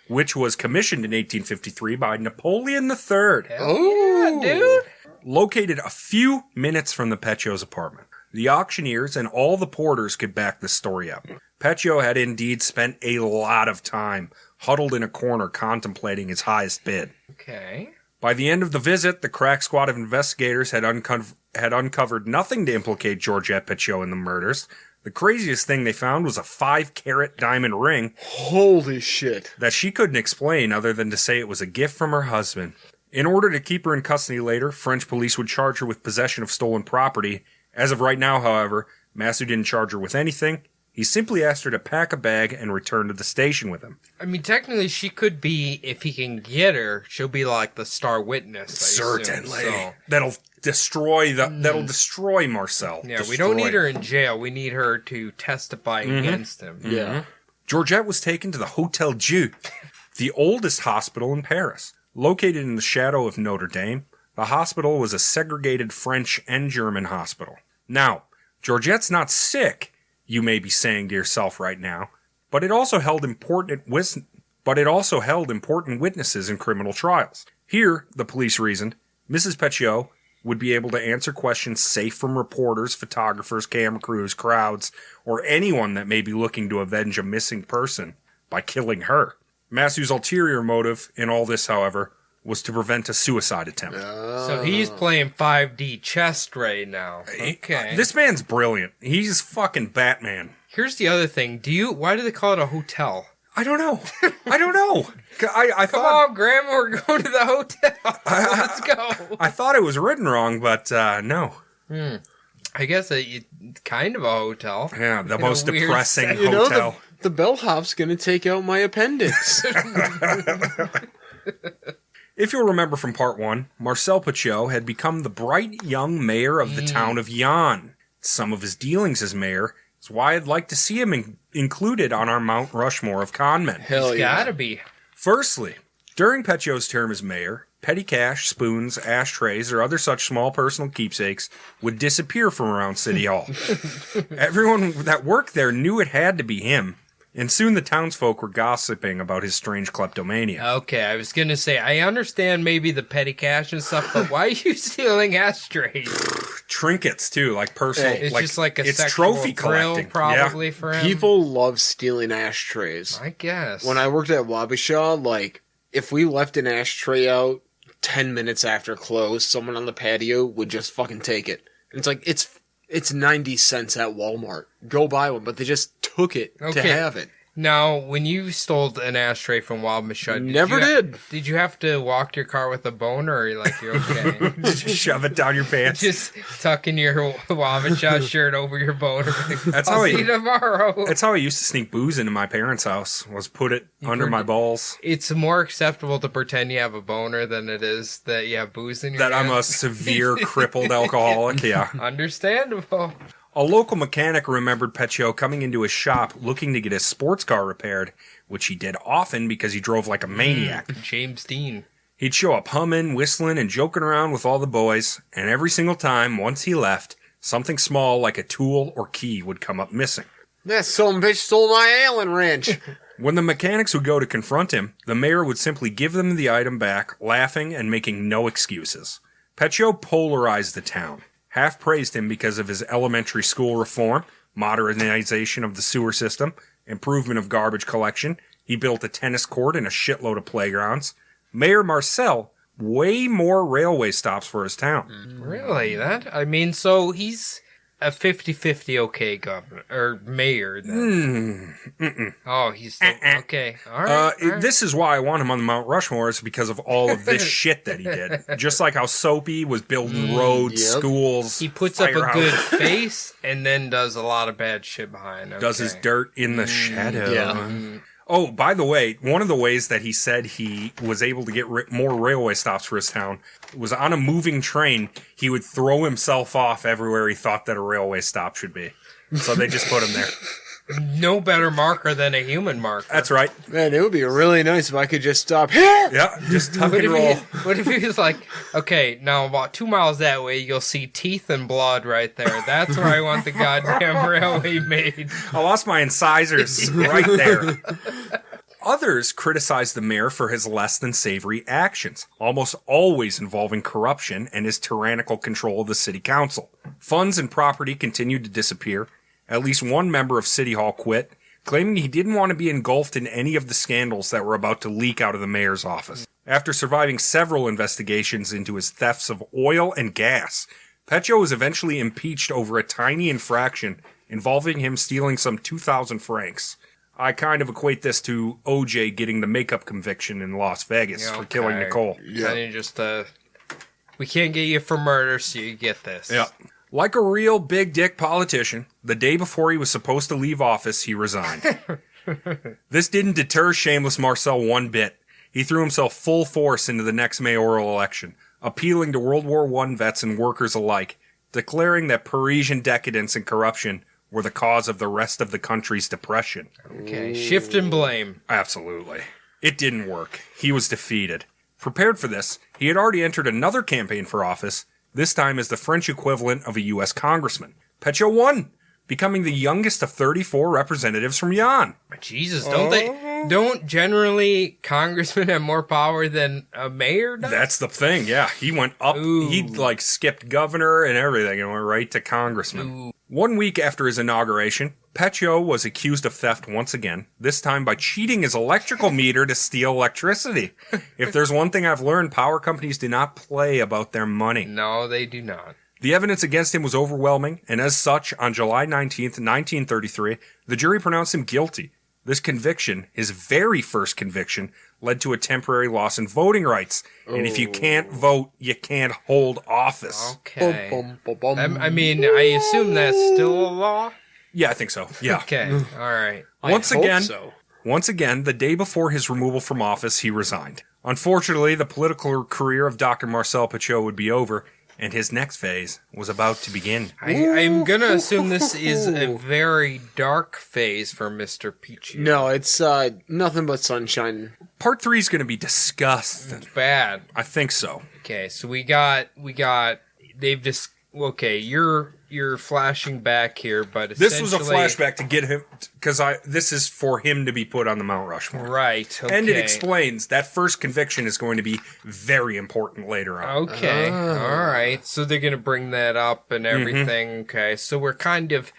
which was commissioned in 1853 by Napoleon III. Oh, yeah, dude. Located a few minutes from the Petiot's apartment. The auctioneers and all the porters could back this story up. Petiot had indeed spent a lot of time huddled in a corner contemplating his highest bid. Okay. By the end of the visit, the crack squad of investigators had uncovered nothing to implicate Georgette Petiot in the murders. The craziest thing they found was a 5-carat diamond ring. Holy shit. That she couldn't explain other than to say it was a gift from her husband. In order to keep her in custody later, French police would charge her with possession of stolen property. As of right now, however, Massieu didn't charge her with anything. He simply asked her to pack a bag and return to the station with him. I mean, technically, she could be, if he can get her, she'll be like the star witness. Certainly. So. That'll destroy Marcel. Yeah, we don't need her in jail. We need her to testify against him. Yeah. Georgette was taken to the Hotel Dieu, the oldest hospital in Paris. Located in the shadow of Notre Dame, the hospital was a segregated French and German hospital. Now, Georgette's not sick, you may be saying to yourself right now, but it also held important witnesses in criminal trials. Here, the police reasoned, Mrs. Petiot would be able to answer questions safe from reporters, photographers, camera crews, crowds, or anyone that may be looking to avenge a missing person by killing her. Massieu's ulterior motive in all this, however, was to prevent a suicide attempt. So he's playing 5D chess right now. Okay. This man's brilliant. He's fucking Batman. Here's the other thing. Why do they call it a hotel? I don't know. I Come thought, on, Grandma, we're going to the hotel. Let's go. I thought it was written wrong, but no. I guess it's kind of a hotel. Yeah, the most weird depressing setting. You know, hotel. the bellhop's gonna take out my appendix. If you'll remember from part 1, Marcel Petiot had become the bright young mayor of the town of Yann. Some of his dealings as mayor is why I'd like to see him included on our Mount Rushmore of conmen. Hell yeah. Gotta be. Firstly, during Petiot's term as mayor, petty cash, spoons, ashtrays, or other such small personal keepsakes would disappear from around City Hall. Everyone that worked there knew it had to be him, and soon the townsfolk were gossiping about his strange kleptomania. Okay, I was gonna say, I understand maybe the petty cash and stuff, but why are you stealing ashtrays? Trinkets, too, like personal. It's just like a it's sexual trophy thrill, collecting. probably, for him. People love stealing ashtrays. I guess. When I worked at Wabasha, like, if we left an ashtray out 10 minutes after close, someone on the patio would just fucking take it. And it's like, it's 90 cents at Walmart. Go buy one, but they just took it to have it. Now, when you stole an ashtray from Wild Michelle, did you have to walk to your car with a boner, or you're okay? Just shove it down your pants. Just tucking your Wabasha shirt over your boner. That's I'll see you tomorrow. That's how I used to sneak booze into my parents' house, was put it under my balls. It's more acceptable to pretend you have a boner than it is that you have booze in your That hand. I'm a severe crippled alcoholic, yeah. Understandable. A local mechanic remembered Petiot coming into his shop looking to get his sports car repaired, which he did often because he drove like a maniac. James Dean. He'd show up humming, whistling, and joking around with all the boys, and every single time, once he left, something small like a tool or key would come up missing. That son of a bitch stole my Allen wrench. When the mechanics would go to confront him, the mayor would simply give them the item back, laughing and making no excuses. Petiot polarized the town. Half praised him because of his elementary school reform, modernization of the sewer system, improvement of garbage collection. He built a tennis court and a shitload of playgrounds. Mayor Marcel, way more railway stops for his town. Really? So he's a 50-50 okay governor, or mayor then. Oh, he's still, okay. All right. This is why I want him on the Mount Rushmore, is because of all of this shit that he did. Just like how Soapy was building roads, schools, he puts up a good face and then does a lot of bad shit behind him. Does his dirt in the shadow. Yeah. Oh, by the way, one of the ways that he said he was able to get more railway stops for his town was on a moving train. He would throw himself off everywhere he thought that a railway stop should be. So they just put him there. No better marker than a human marker. That's right. Man, it would be really nice if I could just stop here. Yeah, just tuck and roll. What if he was like, okay, now about 2 miles that way, you'll see teeth and blood right there. That's where I want the goddamn railway made. I lost my incisors right there. Others criticized the mayor for his less than savory actions, almost always involving corruption and his tyrannical control of the city council. Funds and property continued to disappear. At least one member of City Hall quit, claiming he didn't want to be engulfed in any of the scandals that were about to leak out of the mayor's office. After surviving several investigations into his thefts of oil and gas, Petiot was eventually impeached over a tiny infraction involving him stealing some 2,000 francs. I kind of equate this to O.J. getting the makeup conviction in Las Vegas for killing Nicole. Yeah. Kind of just, we can't get you for murder, so you get this. Yeah. Like a real big dick politician, the day before he was supposed to leave office, he resigned. This didn't deter shameless Marcel one bit. He threw himself full force into the next mayoral election, appealing to World War I vets and workers alike, declaring that Parisian decadence and corruption were the cause of the rest of the country's depression. Okay, shift and blame. Absolutely. It didn't work. He was defeated. Prepared for this, he had already entered another campaign for office, this time as the French equivalent of a U.S. congressman. Petiot won, becoming the youngest of 34 representatives from Yann. Jesus, don't generally congressmen have more power than a mayor does? That's the thing, yeah. He went up, he skipped governor and everything and went right to congressman. Ooh. 1 week after his inauguration, Petiot was accused of theft once again, this time by cheating his electrical meter to steal electricity. If there's one thing I've learned, power companies do not play about their money. No, they do not. The evidence against him was overwhelming, and as such, on July 19th, 1933, the jury pronounced him guilty. This conviction, his very first conviction, led to a temporary loss in voting rights. And if you can't vote, you can't hold office. Okay. I mean, I assume that's still a law? Yeah, I think so. Yeah. Okay. All right. Once again, the day before his removal from office, he resigned. Unfortunately, the political career of Dr. Marcel Petiot would be over, and his next phase was about to begin. I'm going to assume this is a very dark phase for Mr. Petiot. No, it's nothing but sunshine. Part 3 is going to be disgusting. It's bad. I think so. Okay, so they've just, okay, you're flashing back here, but this was a flashback to get him, because this is for him to be put on the Mount Rushmore. Right, okay. And it explains that first conviction is going to be very important later on. Okay, all right. So they're going to bring that up and everything. Mm-hmm. Okay, so we're kind of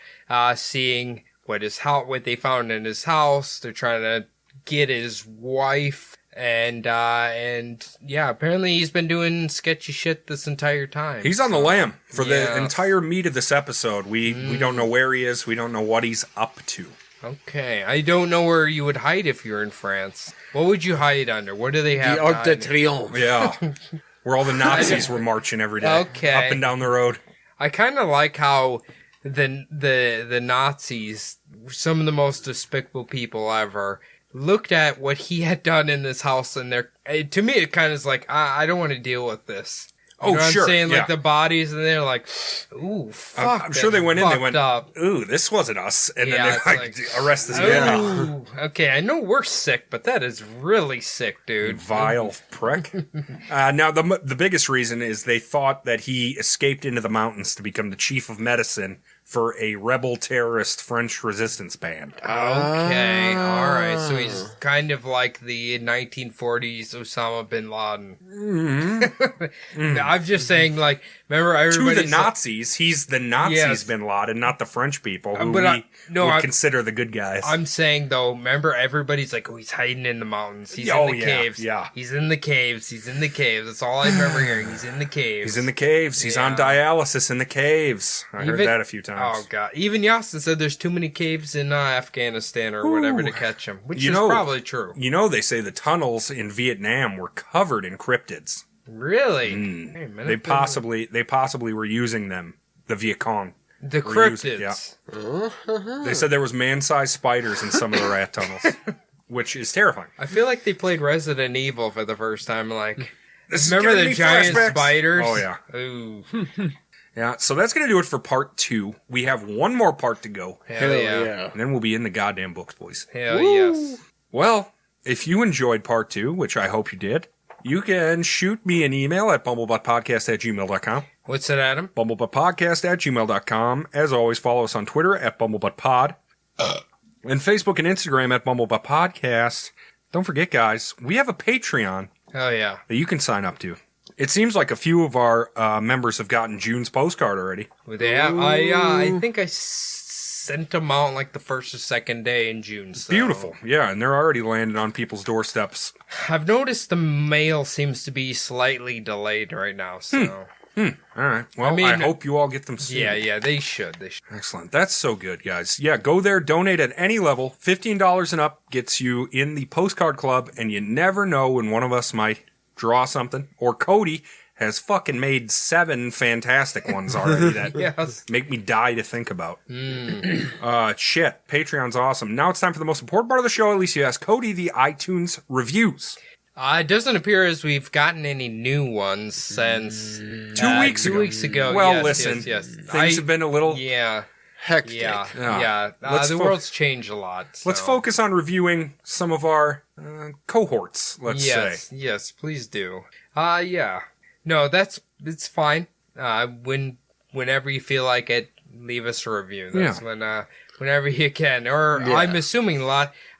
seeing what they found in his house. They're trying to get his wife. And yeah, apparently he's been doing sketchy shit this entire time. He's on the lam for the entire meat of this episode. We don't know where he is. We don't know what he's up to. Okay, I don't know where you would hide if you're in France. What would you hide under? What do they have? The Arc de Triomphe. Yeah, where all the Nazis were marching every day. Okay, up and down the road. I kind of like how the Nazis, some of the most despicable people ever, looked at what he had done in this house, and to me it kind of is like, I don't want to deal with this. You know what I'm saying? Like the bodies, and they're like, ooh, fuck. I'm sure they went in, they went, up. Ooh, this wasn't us. And then they like, arrest this guy. Okay, I know we're sick, but that is really sick, dude. Vile prick. Now, the biggest reason is they thought that he escaped into the mountains to become the chief of medicine for a rebel terrorist French resistance band. Okay, all right. So he's kind of like the 1940s Osama bin Laden. Mm-hmm. I'm just saying, like, remember everybody... To the Nazis, he's the Nazis bin Laden, not the French people who would consider the good guys. I'm saying, though, remember everybody's like, oh, he's hiding in the mountains. He's in the caves. Yeah. He's in the caves. He's in the caves. That's all I remember hearing. He's in the caves. He's in the caves. He's on dialysis in the caves. I heard that a few times. Oh, God. Even Yassin said there's too many caves in Afghanistan or whatever to catch him, which is probably true. You know, they say the tunnels in Vietnam were covered in cryptids. Really? Hey, man, they possibly were using them, the Viet Cong. The cryptids. They said there was man-sized spiders in some of the rat tunnels, which is terrifying. I feel like they played Resident Evil for the first time, like... Remember the giant spiders? Oh, yeah. Ooh. Yeah, so that's going to do it for part 2. We have one more part to go. Hell yeah. And then we'll be in the goddamn books, boys. Hell yes. Well, if you enjoyed part 2, which I hope you did, you can shoot me an email at bumblebuttpodcast@gmail.com. What's that, Adam? bumblebuttpodcast@gmail.com. As always, follow us on Twitter at bumblebuttpod. And Facebook and Instagram at bumblebuttpodcast. Don't forget, guys, we have a Patreon Oh yeah. that you can sign up to. It seems like a few of our members have gotten June's postcard already. Well, they have, I think I sent them out like the first or second day in June. So. Beautiful. Yeah, and they're already landing on people's doorsteps. I've noticed the mail seems to be slightly delayed right now, so... All right. Well, I, mean, hope you all get them soon. Yeah, they should. Excellent. That's so good, guys. Yeah, go there, donate at any level. $15 and up gets you in the postcard club, and you never know when one of us might draw something. Or Cody has fucking made 7 fantastic ones already that Yes. make me die to think about. Shit. Patreon's awesome. Now it's time for the most important part of the show. At least you ask Cody the iTunes reviews. It doesn't appear as we've gotten any new ones since 2 weeks ago. 2 weeks ago. Well, yes, listen, yes. things have been a little Hectic. Yeah. The world's changed a lot. So. Let's focus on reviewing some of our cohorts, let's say. Yes, please do. Yeah. No, it's fine. Whenever you feel like it, leave us a review. That's whenever you can. Or I'm assuming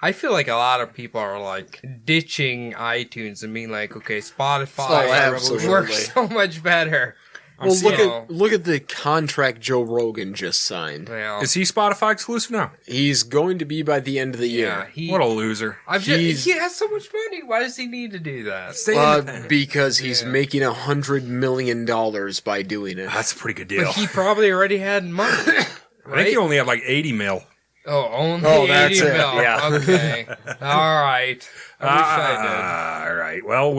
I feel like a lot of people are like ditching iTunes and being like, okay, Spotify works so much better. Well, look at the contract Joe Rogan just signed. Well, Is he Spotify exclusive now? He's going to be by the end of the year. What a loser. He has so much money. Why does he need to do that? Because he's making $100 million by doing it. That's a pretty good deal. But he probably already had money. Right? I think he only had like 80 mil. Oh, only 80 that's it. mil. Yeah. Okay. All right. I wish I All right. Well,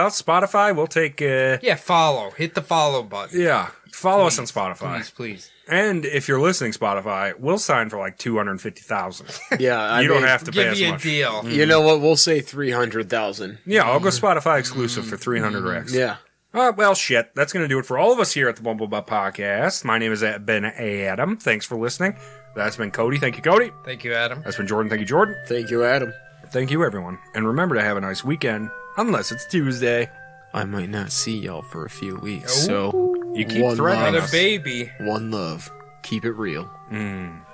Spotify, we'll take... did. Yeah, follow. Hit the follow button. Yeah. Follow us on Spotify. Please. And if you're listening Spotify, we'll sign for like $250,000. Yeah, You don't have to pay Give us you a much. deal. You know what? We'll say 300,000. Yeah, I'll go Spotify exclusive for 300 Rex. Yeah. Well, shit. That's going to do it for all of us here at the Bumblebutt Podcast. My name is Ben Adam. Thanks for listening. That's been Cody. Thank you, Cody. Thank you, Adam. That's been Jordan. Thank you, Jordan. Thank you, Adam. Thank you, everyone. And remember to have a nice weekend, unless it's Tuesday. I might not see y'all for a few weeks, so You keep One threatening What us. a baby. one love. Keep it real.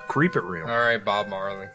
Creep it real. All right, Bob Marley.